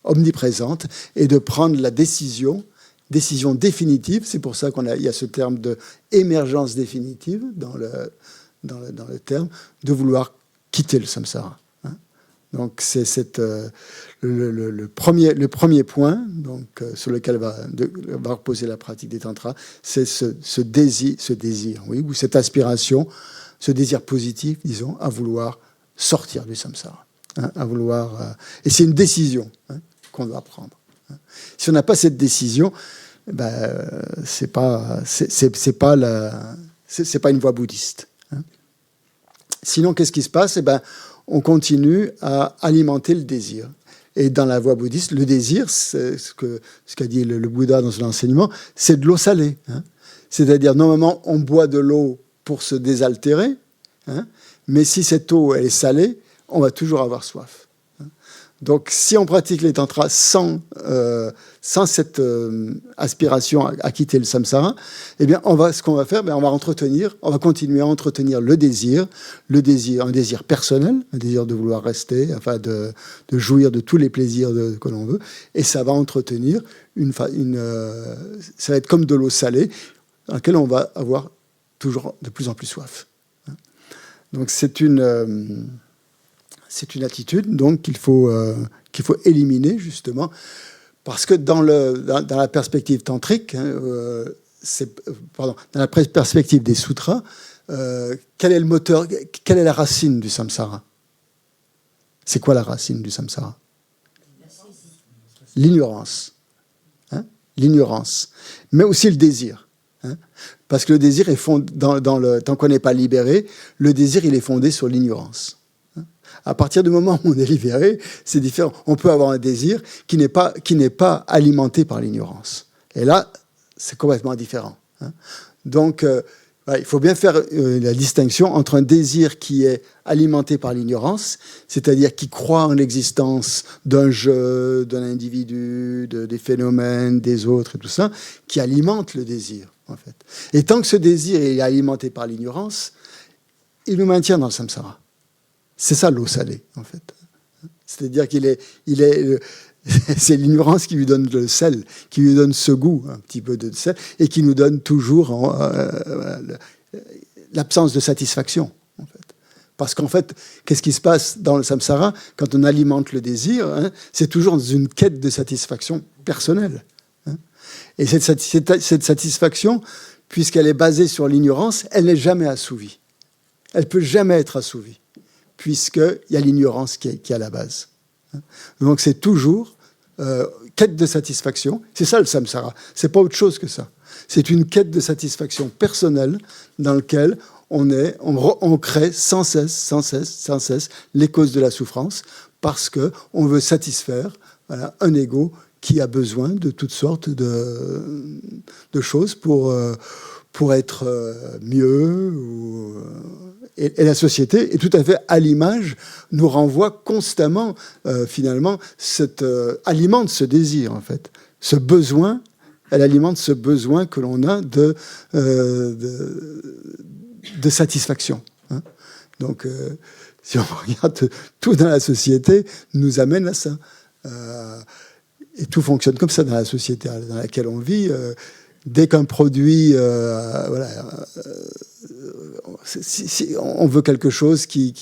omniprésente et de prendre la décision définitive. C'est pour ça qu'il y a ce terme de émergence définitive dans le terme, de vouloir quitter le samsara. Donc c'est le premier point, donc, sur lequel va reposer la pratique des tantras, c'est ce désir, oui, ou cette aspiration, ce désir positif, disons, à vouloir sortir du samsara, hein, à vouloir. Et c'est une décision, hein, qu'on doit prendre. Hein. Si on n'a pas cette décision, c'est pas une voie bouddhiste. Hein. Sinon, qu'est-ce qui se passe? On continue à alimenter le désir. Et dans la voie bouddhiste, le désir, c'est ce qu'a dit le Bouddha dans son enseignement, c'est de l'eau salée. Hein. C'est-à-dire, normalement, on boit de l'eau pour se désaltérer, hein, mais si cette eau elle est salée, on va toujours avoir soif. Hein. Donc, si on pratique les tantras sans cette aspiration à quitter le samsara, eh bien, ce qu'on va faire, on va continuer à entretenir le désir, un désir personnel, un désir de vouloir rester, enfin de jouir de tous les plaisirs que l'on veut, et ça va entretenir ça va être comme de l'eau salée, dans laquelle on va avoir toujours de plus en plus soif. Donc, c'est une attitude donc qu'il faut éliminer justement parce que dans la perspective tantrique, hein, dans la perspective des sutras, quel est le moteur, quelle est la racine du samsara? C'est quoi la racine du samsara? L'ignorance, hein, l'ignorance, mais aussi le désir, hein, parce que le désir est fondé tant qu'on n'est pas libéré, le désir il est fondé sur l'ignorance. À partir du moment où on est libéré, c'est différent. On peut avoir un désir qui n'est pas alimenté par l'ignorance. Et là, c'est complètement différent. Hein. Donc, il faut bien faire la distinction entre un désir qui est alimenté par l'ignorance, c'est-à-dire qui croit en l'existence d'un jeu, d'un individu, des phénomènes, des autres et tout ça, qui alimente le désir, en fait. Et tant que ce désir est alimenté par l'ignorance, il nous maintient dans le samsara. C'est ça l'eau salée, en fait. C'est-à-dire c'est l'ignorance qui lui donne le sel, qui lui donne ce goût, un petit peu de sel, et qui nous donne toujours l'absence de satisfaction, en fait. Parce qu'en fait, qu'est-ce qui se passe dans le samsara quand on alimente le désir, hein, c'est toujours dans une quête de satisfaction personnelle. Hein. Et cette satisfaction, puisqu'elle est basée sur l'ignorance, elle n'est jamais assouvie. Elle ne peut jamais être assouvie, puisqu'il y a l'ignorance qui est à la base. Donc c'est toujours quête de satisfaction. C'est ça le samsara. C'est pas autre chose que ça. C'est une quête de satisfaction personnelle dans laquelle on crée sans cesse les causes de la souffrance parce qu'on veut satisfaire un ego qui a besoin de toutes sortes de choses pour être mieux. Et la société est tout à fait à l'image, nous renvoie constamment, finalement, alimente ce désir, en fait. Ce besoin, elle alimente ce besoin que l'on a de satisfaction. Hein. Donc, si on regarde, tout dans la société nous amène à ça. Et tout fonctionne comme ça dans la société dans laquelle on vit. Dès qu'un produit, si on veut quelque chose qui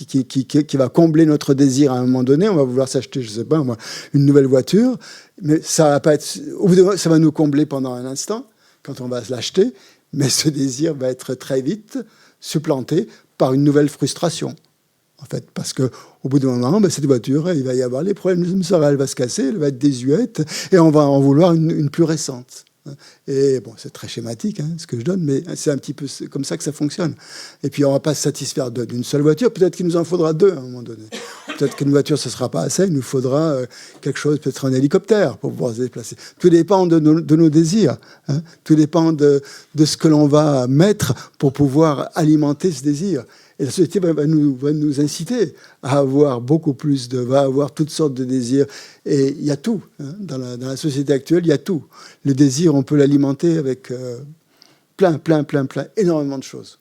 va combler notre désir à un moment donné, on va vouloir s'acheter, je sais pas moi, une nouvelle voiture, mais ça va pas être, au bout de ça va nous combler pendant un instant quand on va l'acheter, mais ce désir va être très vite supplanté par une nouvelle frustration. En fait, parce que au bout d'un moment, cette voiture, il va y avoir les problèmes, elle va se casser, elle va être désuète, et on va en vouloir une plus récente. Et bon, c'est très schématique ce que je donne, mais c'est un petit peu comme ça que ça fonctionne. Et puis on ne va pas se satisfaire d'une seule voiture, peut-être qu'il nous en faudra deux à un moment donné. Peut-être qu'une voiture, ce ne sera pas assez, il nous faudra quelque chose, peut-être un hélicoptère pour pouvoir se déplacer. Tout dépend de nos désirs, tout dépend de ce que l'on va mettre pour pouvoir alimenter ce désir. Et la société va nous inciter à avoir beaucoup plus va avoir toutes sortes de désirs. Et il y a tout. Dans la société actuelle, il y a tout. Le désir, on peut l'alimenter avec plein, énormément de choses.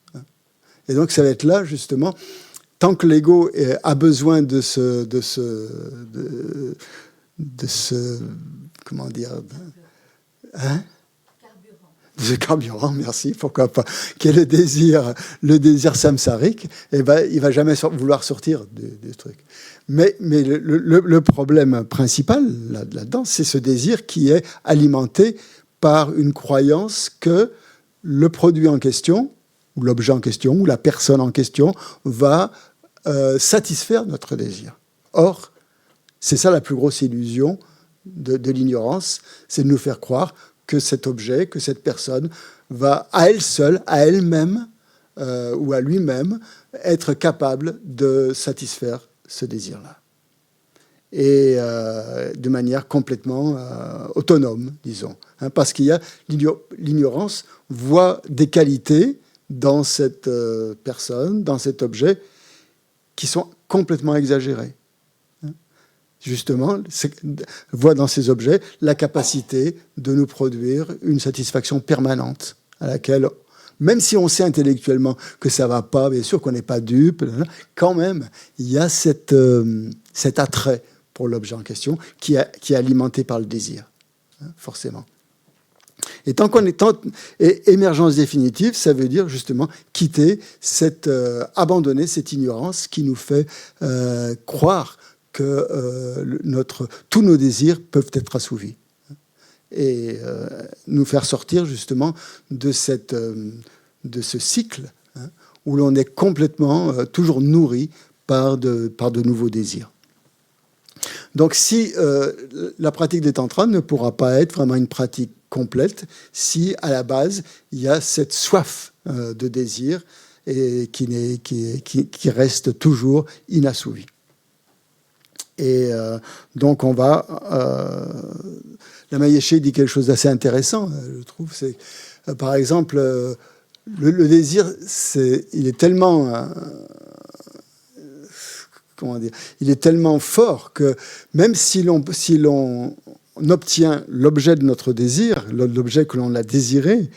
Et donc, ça va être là, justement, tant que l'ego a besoin de ce comment dire, de carburant, merci, pourquoi pas, qui est le désir samsarique, et ben, il ne va jamais vouloir sortir du truc. Mais le problème principal là-dedans, c'est ce désir qui est alimenté par une croyance que le produit en question, ou l'objet en question, ou la personne en question, va satisfaire notre désir. Or, c'est ça la plus grosse illusion de l'ignorance, c'est de nous faire croire que cet objet, que cette personne va à elle seule, à elle-même ou à lui-même être capable de satisfaire ce désir-là. Et de manière complètement autonome, disons. Parce qu'il y a l'ignorance voit des qualités dans cette personne, dans cet objet, qui sont complètement exagérées. Justement, voit dans ces objets la capacité de nous produire une satisfaction permanente à laquelle, même si on sait intellectuellement que ça ne va pas, bien sûr qu'on n'est pas dupe, quand même, il y a cet attrait pour l'objet en question qui est alimenté par le désir, forcément. Et tant qu'on est émergence définitive, ça veut dire justement quitter abandonner cette ignorance qui nous fait croire que tous nos désirs peuvent être assouvis et nous faire sortir justement de ce cycle où l'on est complètement toujours nourri par de nouveaux désirs. Donc si la pratique des tantras ne pourra pas être vraiment une pratique complète si à la base il y a cette soif de désir et qui reste toujours inassouvie. Et donc on va... la Mayeshe dit quelque chose d'assez intéressant, je trouve. C'est, par exemple, le désir, il est tellement... comment dire, il est tellement fort que même si l'on obtient l'objet de notre désir, l'objet que l'on a désiré,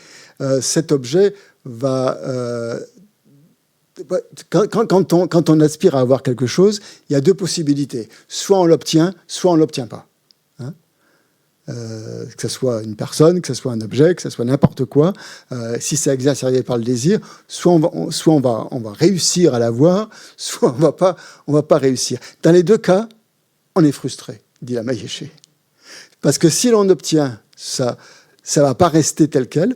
cet objet va... Quand on aspire à avoir quelque chose, il y a deux possibilités. Soit on l'obtient, soit on ne l'obtient pas. Que ce soit une personne, que ce soit un objet, que ce soit n'importe quoi. Si c'est exacerbé par le désir, soit on va réussir à l'avoir, soit on va pas réussir. Dans les deux cas, on est frustré, dit la Mayeshe. Parce que si l'on obtient ça va pas rester tel quel.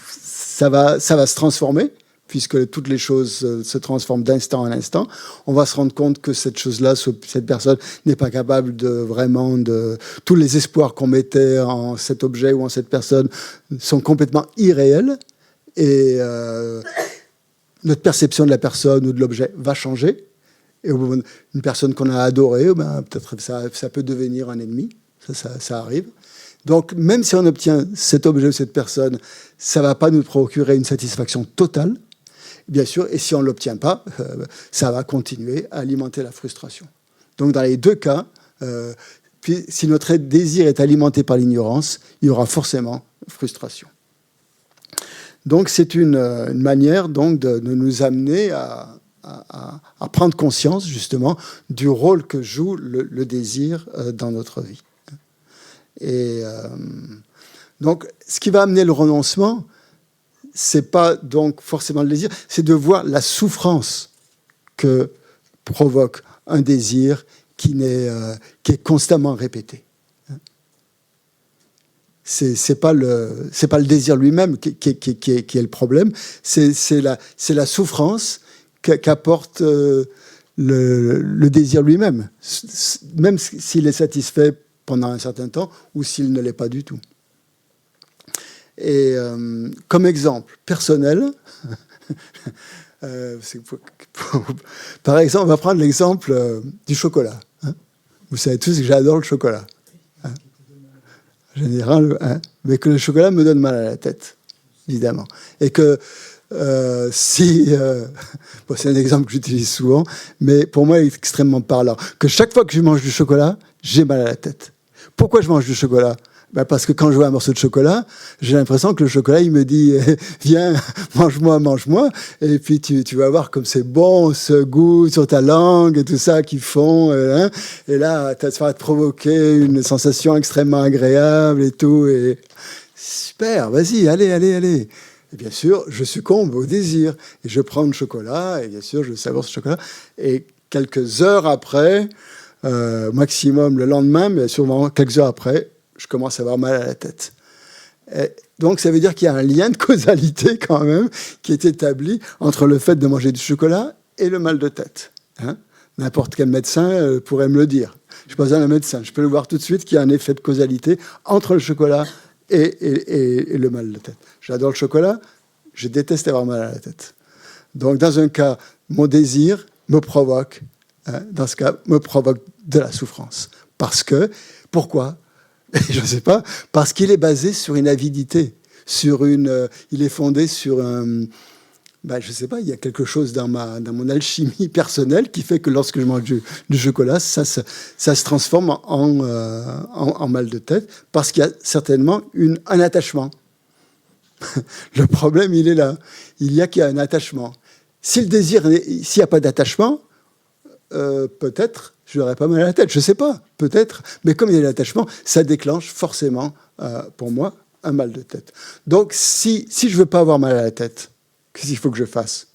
Ça va se transformer. puisque toutes les choses se transforment d'instant en instant, on va se rendre compte que cette chose-là, cette personne n'est pas capable de tous les espoirs qu'on mettait en cet objet ou en cette personne sont complètement irréels, et notre perception de la personne ou de l'objet va changer. Et au moment une personne qu'on a adorée, ben, peut-être ça peut devenir un ennemi. Ça arrive. Donc, même si on obtient cet objet ou cette personne, ça ne va pas nous procurer une satisfaction totale, bien sûr. Et si on ne l'obtient pas, ça va continuer à alimenter la frustration. Donc, dans les deux cas, puis, si notre désir est alimenté par l'ignorance, il y aura forcément frustration. Donc, c'est une manière donc, de nous amener à prendre conscience, justement, du rôle que joue le désir dans notre vie. Et donc, ce qui va amener le renoncement, c'est pas donc forcément le désir, c'est de voir la souffrance que provoque un désir qui est constamment répété. C'est pas le désir lui-même qui est le problème, c'est la souffrance qu'apporte le désir lui-même, même s'il est satisfait pendant un certain temps ou s'il ne l'est pas du tout. Et comme exemple personnel, par exemple, on va prendre l'exemple du chocolat. Hein. Vous savez tous que j'adore le chocolat. Hein. En général, hein, mais que le chocolat me donne mal à la tête, évidemment. Et que bon, c'est un exemple que j'utilise souvent, mais pour moi, il est extrêmement parlant. Que chaque fois que je mange du chocolat, j'ai mal à la tête. Pourquoi je mange du chocolat ? Ben parce que quand je vois un morceau de chocolat, j'ai l'impression que le chocolat, il me dit « Viens, mange-moi, mange-moi ». Et puis tu vas voir comme c'est bon, ce goût sur ta langue et tout ça qui fond. Hein, et là, ça va te provoquer une sensation extrêmement agréable et tout. Et super, vas-y, allez. Et bien sûr, je succombe au désir. Et je prends le chocolat, et bien sûr, je savoure ce chocolat. Et quelques heures après, maximum le lendemain, mais souvent quelques heures après, je commence à avoir mal à la tête. Et donc, ça veut dire qu'il y a un lien de causalité quand même qui est établi entre le fait de manger du chocolat et le mal de tête. Hein. N'importe quel médecin pourrait me le dire. Je ne suis pas un médecin. Je peux le voir tout de suite qu'il y a un effet de causalité entre le chocolat et le mal de tête. J'adore le chocolat, je déteste avoir mal à la tête. Donc, dans un cas, mon désir me provoque, dans ce cas, me provoque de la souffrance. Pourquoi ? Je ne sais pas, parce qu'il est basé sur une avidité, il est fondé sur un... Ben, je ne sais pas, il y a quelque chose dans mon alchimie personnelle qui fait que lorsque je mange du chocolat, ça se transforme en mal de tête, parce qu'il y a certainement un attachement. Le problème, il est là. Il y a un attachement. S'il n'y a pas d'attachement, peut-être je n'aurais pas mal à la tête, je ne sais pas, peut-être. Mais comme il y a l'attachement, ça déclenche forcément, pour moi, un mal de tête. Donc, si je ne veux pas avoir mal à la tête, qu'est-ce qu'il faut que je fasse ?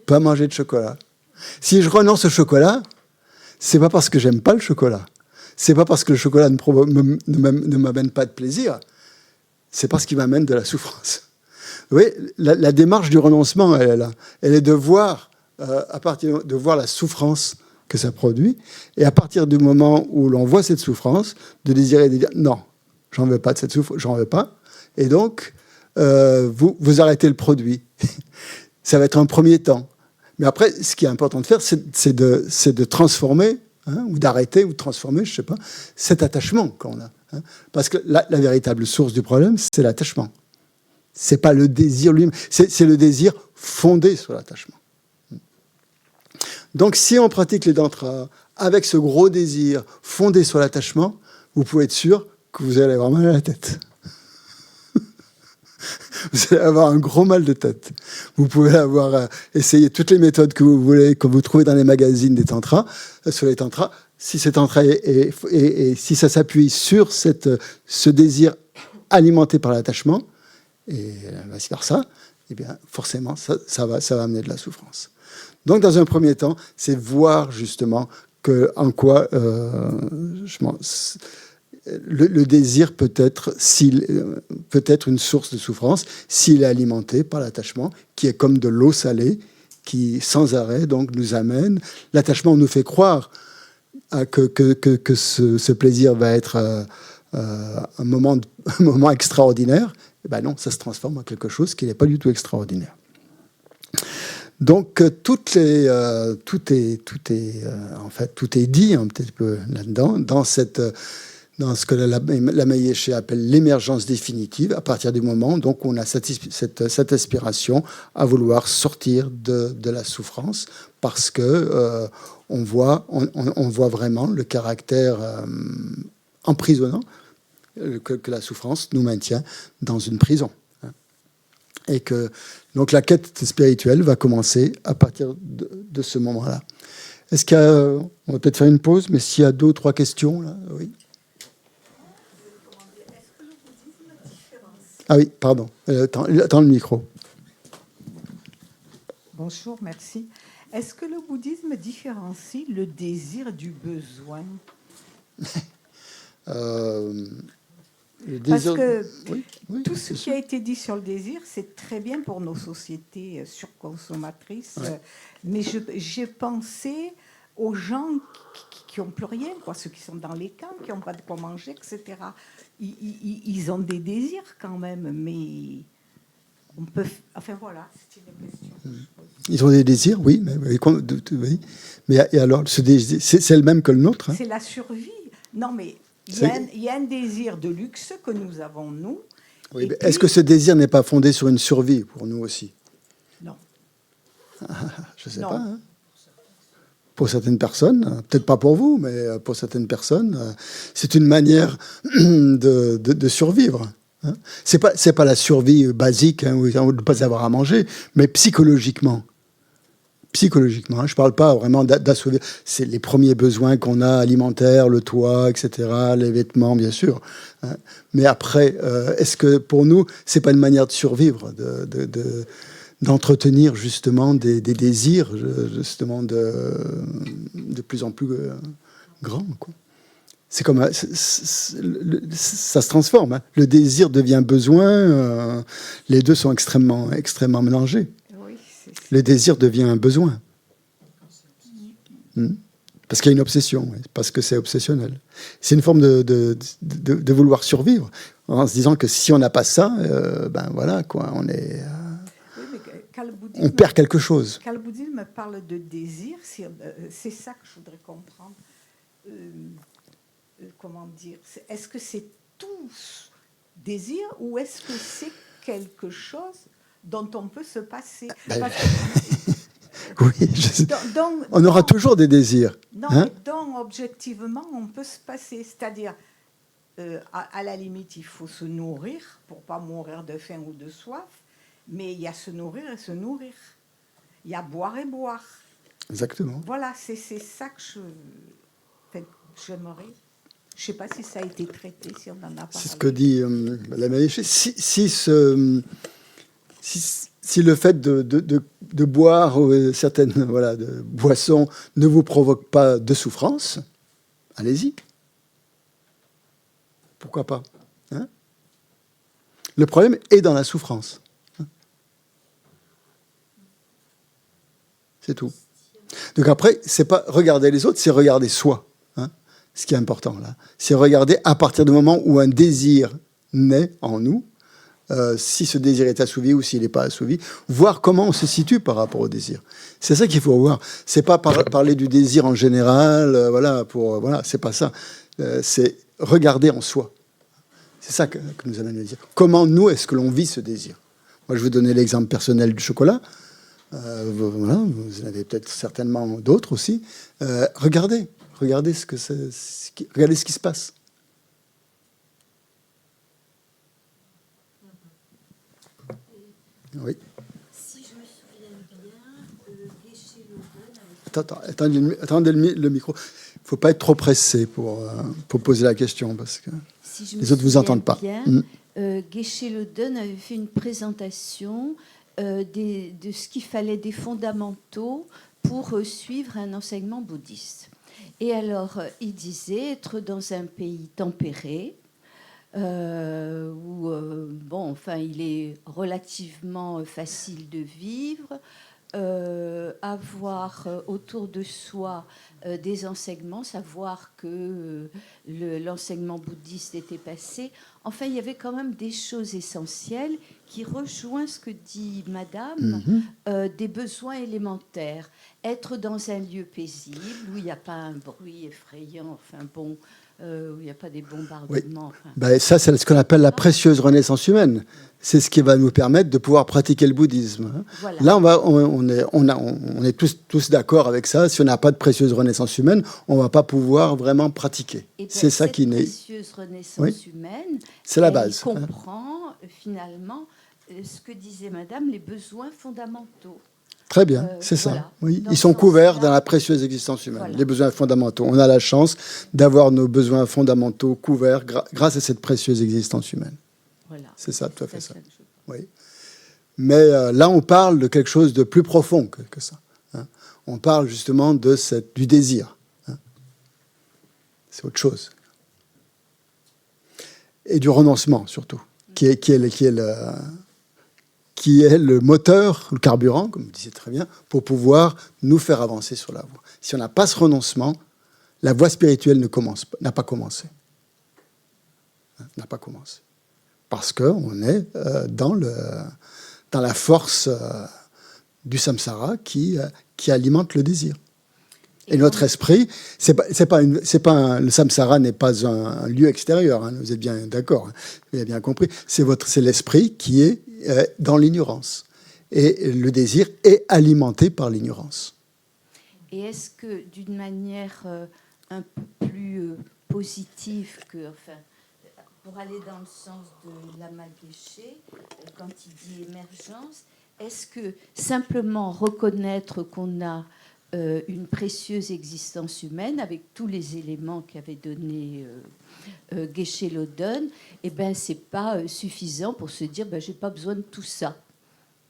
Pas manger de chocolat. Si je renonce au chocolat, ce n'est pas parce que j'aime pas le chocolat. Ce n'est pas parce que le chocolat ne m'amène pas de plaisir. C'est parce qu'il m'amène de la souffrance. Vous voyez, la démarche du renoncement, elle est là. Elle est de voir... à partir de voir la souffrance que ça produit, et à partir du moment où l'on voit cette souffrance, de désirer de dire non, j'en veux pas de cette souffrance, j'en veux pas, et donc vous arrêtez le produit. Ça va être un premier temps. Mais après, ce qui est important de faire, c'est de transformer, hein, ou d'arrêter, ou de transformer, je sais pas, cet attachement qu'on a. Hein, parce que la véritable source du problème, c'est l'attachement. C'est pas le désir lui-même, c'est le désir fondé sur l'attachement. Donc, si on pratique les dantras avec ce gros désir fondé sur l'attachement, vous pouvez être sûr que vous allez avoir mal à la tête. Vous allez avoir un gros mal de tête. Vous pouvez avoir essayé toutes les méthodes que vous voulez, que vous trouvez dans les magazines des tantras, sur les tantras. Si ces tantras et si ça s'appuie sur ce désir alimenté par l'attachement, et vice versa, eh bien, forcément, ça va amener de la souffrance. Donc, dans un premier temps, c'est voir justement en quoi le désir peut être une source de souffrance s'il est alimenté par l'attachement, qui est comme de l'eau salée, qui sans arrêt donc nous amène. L'attachement nous fait croire que ce plaisir va être un moment extraordinaire. Et ben non, ça se transforme en quelque chose qui n'est pas du tout extraordinaire. Donc tout est dit un petit peu là-dedans, dans ce que la Mayeshe appelle l'émergence définitive, à partir du moment donc, où on a cette aspiration à vouloir sortir de la souffrance, parce que on voit vraiment le caractère emprisonnant que la souffrance nous maintient dans une prison. Et que donc la quête spirituelle va commencer à partir de ce moment-là. Est-ce qu'il y a, on va peut-être faire une pause, mais s'il y a 2 ou 3 questions, là, oui. Ah oui, pardon. Attends le micro.
Bonjour, merci. Est-ce que le bouddhisme différencie le désir du besoin ? Parce que oui, tout ce qui a été dit sur le désir, c'est très bien pour nos sociétés surconsommatrices. Ouais. Mais j'ai pensé aux gens qui n'ont plus rien, quoi, ceux qui sont dans les camps, qui n'ont pas de quoi manger, etc. Ils ont des désirs quand même, mais on peut... Enfin voilà, c'est une question.
Ils ont des désirs, oui. Mais et alors, c'est le même que le nôtre, hein.
C'est la survie. Non, mais... Il y a un désir de luxe que nous avons, nous.
Oui, mais est-ce que ce désir n'est pas fondé sur une survie pour nous aussi ?
Non.
Je ne sais pas. Hein. Pour certaines personnes, peut-être pas pour vous, mais pour certaines personnes, c'est une manière de survivre. Hein. C'est pas la survie basique, hein, de ne pas avoir à manger, mais psychologiquement. Psychologiquement, je ne parle pas vraiment d'assouvir. C'est les premiers besoins qu'on a, alimentaires, le toit, etc., les vêtements, bien sûr. Hein. Mais après, est-ce que pour nous, ce n'est pas une manière de survivre, d'entretenir justement des désirs, justement de plus en plus grands, quoi. C'est comme ça se transforme. Hein. Le désir devient besoin. Les deux sont extrêmement mélangés. Le désir devient un besoin. Parce qu'il y a une obsession, parce que c'est obsessionnel. C'est une forme de vouloir survivre, en se disant que si on n'a pas ça, ben voilà, quoi, on perd quelque chose.
Quand le bouddhisme parle de désir, c'est ça que je voudrais comprendre. Comment dire ? Est-ce que c'est tout désir ou est-ce que c'est quelque chose dont on peut se passer ?
Oui, on aura toujours des désirs.
Non, hein ? Donc, objectivement, on peut se passer. C'est-à-dire, à la limite, il faut se nourrir pour ne pas mourir de faim ou de soif, mais il y a se nourrir et se nourrir. Il y a boire et boire.
Exactement.
Voilà, c'est ça que j'aimerais. Je ne sais pas si ça a été traité, si on en a parlé.
C'est ce que dit la Mayeshe. Si le fait de boire certaines de boissons ne vous provoque pas de souffrance, allez-y. Pourquoi pas, hein ? Le problème est dans la souffrance. Hein ? C'est tout. Donc après, c'est pas regarder les autres, c'est regarder soi. Hein ? Ce qui est important là, c'est regarder à partir du moment où un désir naît en nous. Si ce désir est assouvi ou s'il n'est pas assouvi, voir comment on se situe par rapport au désir. C'est ça qu'il faut voir. C'est pas parler du désir en général, c'est pas ça. C'est regarder en soi. C'est ça que nous amène le désir. Comment nous est-ce que l'on vit ce désir ? Moi, je vais vous donner l'exemple personnel du chocolat. Vous en avez peut-être certainement d'autres aussi. Regardez ce qui se passe. Oui. Si je me souviens bien, attendez le micro. Il ne faut pas être trop pressé pour poser la question, parce que les autres ne vous entendent pas.
Geshe Lodun avait fait une présentation de ce qu'il fallait des fondamentaux pour suivre un enseignement bouddhiste. Et alors, il disait être dans un pays tempéré, où, il est relativement facile de vivre, avoir autour de soi des enseignements, savoir que l'enseignement bouddhiste était passé. Enfin, il y avait quand même des choses essentielles qui rejoignent ce que dit Madame, des besoins élémentaires. Être dans un lieu paisible, où il n'y a pas un bruit effrayant, où il n'y a pas des bombardements.
Oui. Ça, c'est ce qu'on appelle la précieuse renaissance humaine. C'est ce qui va nous permettre de pouvoir pratiquer le bouddhisme. Voilà. Là, on est tous d'accord avec ça. Si on n'a pas de précieuse renaissance humaine, on ne va pas pouvoir vraiment pratiquer. C'est ça qui naît.
Cette précieuse renaissance humaine,
c'est la base.
Elle comprend finalement ce que disait Madame, les besoins fondamentaux.
Très bien, c'est ça. Voilà. Oui. Ils sont couverts dans la précieuse existence humaine, les besoins fondamentaux. On a la chance d'avoir nos besoins fondamentaux couverts grâce à cette précieuse existence humaine. Voilà. C'est ça, tout à fait ça. Oui. Mais là, on parle de quelque chose de plus profond que ça. Hein. On parle justement du désir. Hein. C'est autre chose. Et du renoncement, surtout, qui est le moteur, le carburant, comme vous disiez très bien, pour pouvoir nous faire avancer sur la voie. Si on n'a pas ce renoncement, la voie spirituelle n'a pas commencé. N'a pas commencé. Parce qu'on est dans la force du samsara qui alimente le désir. Et notre esprit, le samsara n'est pas un lieu extérieur, hein, vous êtes bien d'accord, hein, vous avez bien compris. C'est l'esprit qui est dans l'ignorance. Et le désir est alimenté par l'ignorance.
Et est-ce que d'une manière un peu plus positive pour aller dans le sens de Lama Geshe, quand il dit émergence, est-ce que simplement reconnaître qu'on a une précieuse existence humaine avec tous les éléments qu'avait donné Geshe Loden, c'est pas suffisant pour se dire j'ai pas besoin de tout ça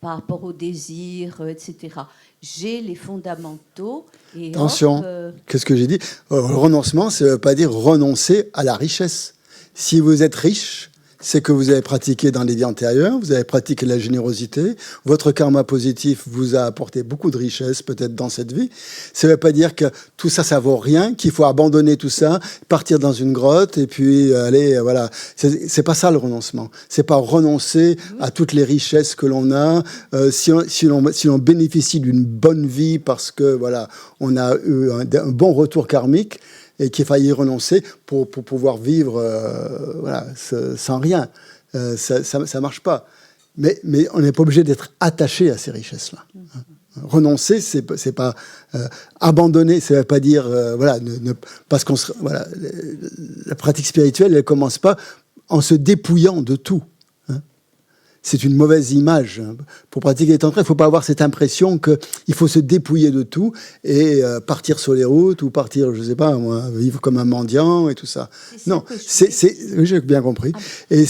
par rapport au désir, etc. J'ai les fondamentaux. Et
attention, qu'est-ce que j'ai dit? Renoncement, ça ne veut pas dire renoncer à la richesse. Si vous êtes riche, c'est que vous avez pratiqué dans les vies antérieures, vous avez pratiqué la générosité, votre karma positif vous a apporté beaucoup de richesses peut-être dans cette vie. Ça ne veut pas dire que tout ça, ça vaut rien, qu'il faut abandonner tout ça, partir dans une grotte et puis aller, voilà. C'est pas ça le renoncement. C'est pas renoncer à toutes les richesses que l'on a. Si l'on bénéficie d'une bonne vie parce que voilà, on a eu un bon retour karmique, et qu'il faille y renoncer pour pouvoir vivre sans rien. Ça marche pas. Mais on n'est pas obligé d'être attaché à ces richesses-là. Renoncer, c'est pas abandonner, ça veut pas dire parce qu'on la pratique spirituelle, elle commence pas en se dépouillant de tout. C'est une mauvaise image. Pour pratiquer les tantras, il ne faut pas avoir cette impression qu'il faut se dépouiller de tout et partir sur les routes ou partir, je ne sais pas, vivre comme un mendiant et tout ça. Non, j'ai bien compris. Et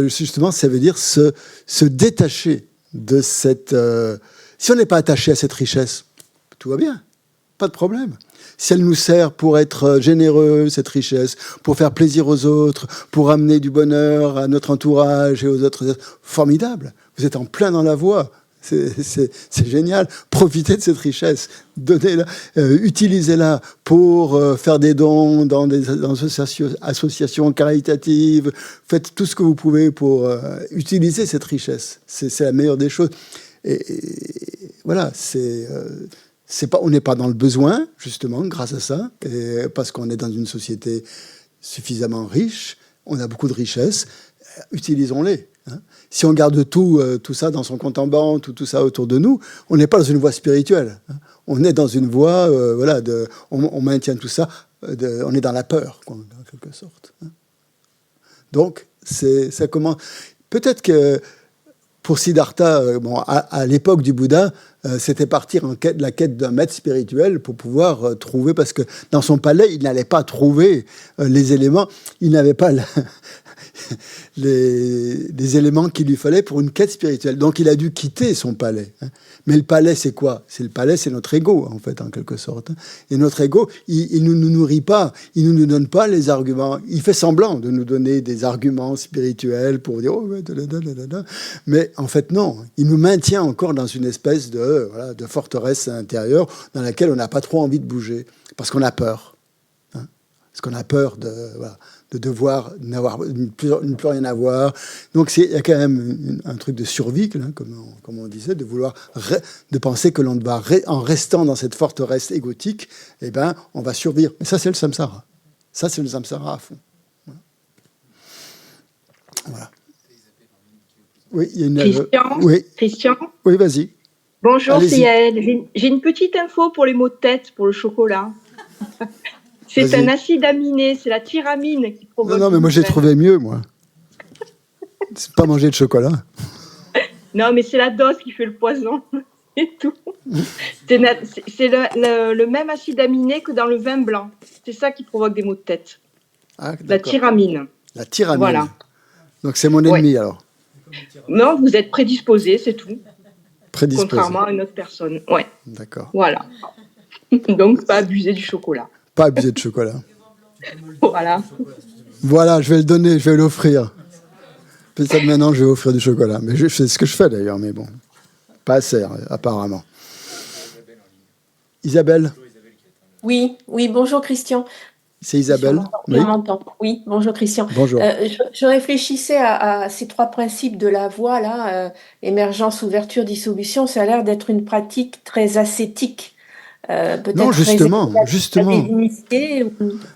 justement, ça veut dire se détacher de cette... si on n'est pas attaché à cette richesse, tout va bien, pas de problème. Si elle nous sert pour être généreux, cette richesse, pour faire plaisir aux autres, pour amener du bonheur à notre entourage et aux autres, formidable. Vous êtes en plein dans la voie. C'est génial. Profitez de cette richesse. Donnez-la, utilisez-la pour faire des dons dans des associations caritatives. Faites tout ce que vous pouvez pour utiliser cette richesse. C'est la meilleure des choses. Et voilà, on n'est pas dans le besoin, justement, grâce à ça, et parce qu'on est dans une société suffisamment riche, on a beaucoup de richesses, utilisons-les. Hein. Si on garde tout ça dans son compte en banque, tout ça autour de nous, on n'est pas dans une voie spirituelle. Hein. On est dans une voie, on maintient tout ça, on est dans la peur, quoi, en quelque sorte. Hein. Donc, ça commence... Peut-être que pour Siddhartha, à l'époque du Bouddha, c'était partir la quête d'un maître spirituel pour pouvoir trouver, parce que dans son palais, il n'allait pas trouver les éléments, il n'avait pas les éléments qu'il lui fallait pour une quête spirituelle. Donc il a dû quitter son palais. Mais le palais, c'est quoi? C'est notre ego, en fait, en quelque sorte. Et notre ego, il ne nous nourrit pas, il ne nous donne pas les arguments. Il fait semblant de nous donner des arguments spirituels pour dire, oh, mais en fait, non. Il nous maintient encore dans une espèce de forteresse intérieure dans laquelle on n'a pas trop envie de bouger, parce qu'on a peur. Parce qu'on a peur de devoir ne plus rien avoir. Donc il y a quand même un truc de survie, comme on disait, de penser que l'on va, en restant dans cette forteresse égotique, on va survivre. Mais ça, c'est le samsara. Ça, c'est le samsara à fond. Voilà. Oui, il y a une...
Christian,
oui.
Christian.
Oui, vas-y.
Bonjour, c'est Yael. J'ai une petite info pour les maux de tête, pour le chocolat. C'est un acide aminé, c'est la tyramine qui provoque...
Non, mais moi j'ai trouvé mieux, moi. C'est pas manger de chocolat.
Non, mais c'est la dose qui fait le poison, et tout. C'est le même acide aminé que dans le vin blanc. C'est ça qui provoque des maux de tête.
Ah,
la tyramine.
La tyramine.
Voilà.
Donc c'est mon ennemi, alors.
Non, vous êtes prédisposé, c'est tout.
Prédisposé.
Contrairement à une autre personne. Ouais.
D'accord.
Voilà. Donc, pas abuser du chocolat.
Pas abuser de chocolat.
Voilà.
Voilà, je vais le donner, je vais l'offrir. Peut-être maintenant, je vais offrir du chocolat. Mais c'est ce que je fais d'ailleurs, mais bon. Pas assez, apparemment. Isabelle?
Oui, bonjour Christian.
C'est Isabelle?
Oui. Oui, bonjour Christian.
Bonjour.
Je réfléchissais à ces trois principes de la voie, là, émergence, ouverture, dissolution. Ça a l'air d'être une pratique très ascétique.
Non, justement.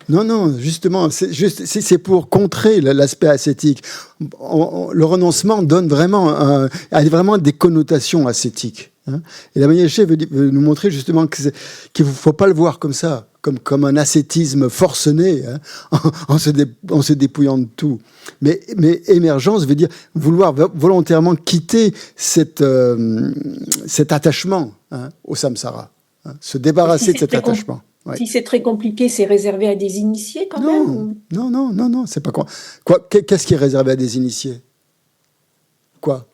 Non, justement, c'est pour contrer l'aspect ascétique. Le renoncement donne a vraiment des connotations ascétiques. Et la Mayeché veut nous montrer justement qu'il ne faut pas le voir comme ça, comme un ascétisme forcené, en se dépouillant de tout. Mais émergence veut dire vouloir volontairement quitter cet attachement au samsara. Se débarrasser de cet attachement.
Si c'est très compliqué, c'est réservé à des initiés quand même?
Non, c'est pas quoi. Qu'est-ce qui est réservé à des initiés? Quoi?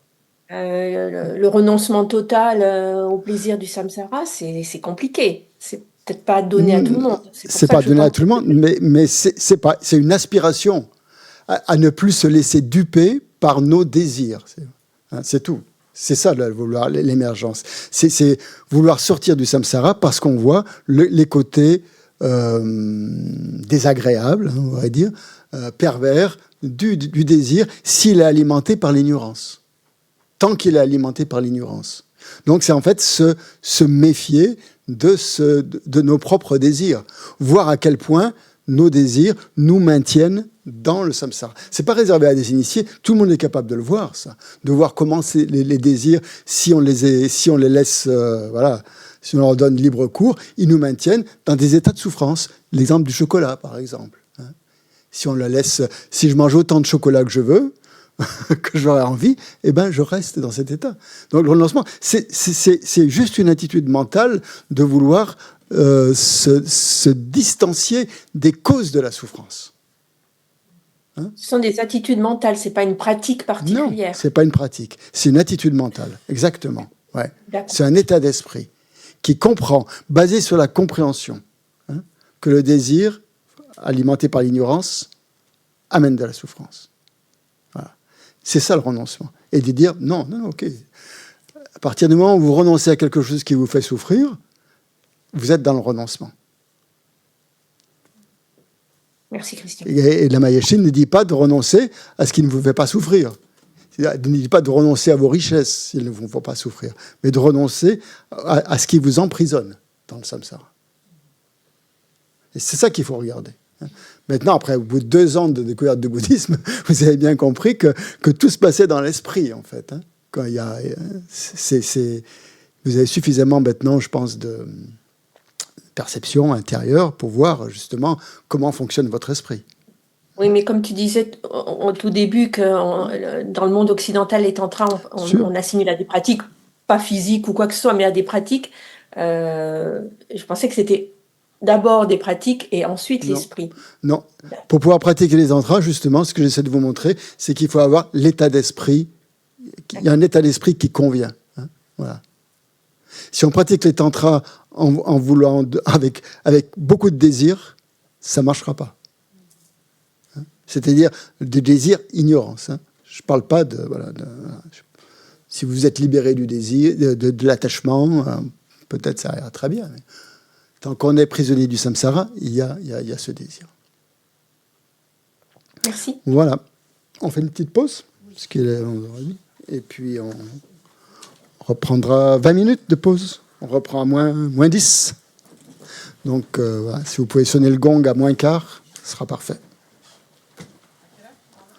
Le renoncement total au plaisir du samsara, c'est compliqué. C'est peut-être pas donné à tout le monde.
C'est pas donné à tout le monde, mais c'est une aspiration à ne plus se laisser duper par nos désirs. C'est tout. C'est ça, l'émergence. C'est vouloir sortir du samsara parce qu'on voit les côtés désagréables, on va dire, pervers du désir s'il est alimenté par l'ignorance. Tant qu'il est alimenté par l'ignorance. Donc c'est en fait se méfier de nos propres désirs, voir à quel point nos désirs nous maintiennent dans le samsara. C'est pas réservé à des initiés, tout le monde est capable de le voir, ça, de voir comment les désirs, si on les laisse, si on leur donne libre cours, ils nous maintiennent dans des états de souffrance. L'exemple du chocolat, par exemple. Si on le laisse, si je mange autant de chocolat que je veux, que j'aurais envie, je reste dans cet état. Donc le renoncement, c'est juste une attitude mentale de vouloir se distancier des causes de la souffrance.
Ce sont des attitudes mentales, c'est pas une pratique particulière.
Non, c'est pas une pratique, c'est une attitude mentale, exactement. Ouais. C'est un état d'esprit qui comprend, basé sur la compréhension, que le désir, alimenté par l'ignorance, amène de la souffrance. Voilà. C'est ça le renoncement. Et de dire non, ok. À partir du moment où vous renoncez à quelque chose qui vous fait souffrir, vous êtes dans le renoncement.
Merci Christian.
Et la Mayechi ne dit pas de renoncer à ce qui ne vous fait pas souffrir. Elle ne dit pas de renoncer à vos richesses s'il ne vous fait pas souffrir, mais de renoncer à ce qui vous emprisonne dans le samsara. Et c'est ça qu'il faut regarder. Maintenant, après, au bout de 2 ans de découverte du bouddhisme, vous avez bien compris que tout se passait dans l'esprit, en fait. Quand il y a, vous avez suffisamment maintenant, je pense, de perception intérieure pour voir justement comment fonctionne votre esprit.
Oui, mais comme tu disais au tout début que dans le monde occidental, les tantras, on assimile à des pratiques, pas physiques ou quoi que ce soit, mais à des pratiques, je pensais que c'était d'abord des pratiques et ensuite
Non.
l'esprit.
Non. Pour pouvoir pratiquer les tantras, justement, ce que j'essaie de vous montrer, c'est qu'il faut avoir l'état d'esprit. Il y a un état d'esprit qui convient. Hein, voilà. Si on pratique les tantras en voulant avec beaucoup de désir, ça ne marchera pas. Hein, c'est-à-dire du désir ignorance. Hein. Je ne parle pas de... Voilà, si vous êtes libéré du désir, de l'attachement, peut-être ça ira très bien. Mais tant qu'on est prisonnier du samsara, il y a ce désir.
Merci.
Voilà. On fait une petite pause, parce qu'il est 11h30. Et puis on reprendra 20 minutes de pause. On reprend à moins 10. Donc voilà, si vous pouvez sonner le gong à moins quart, ce sera parfait.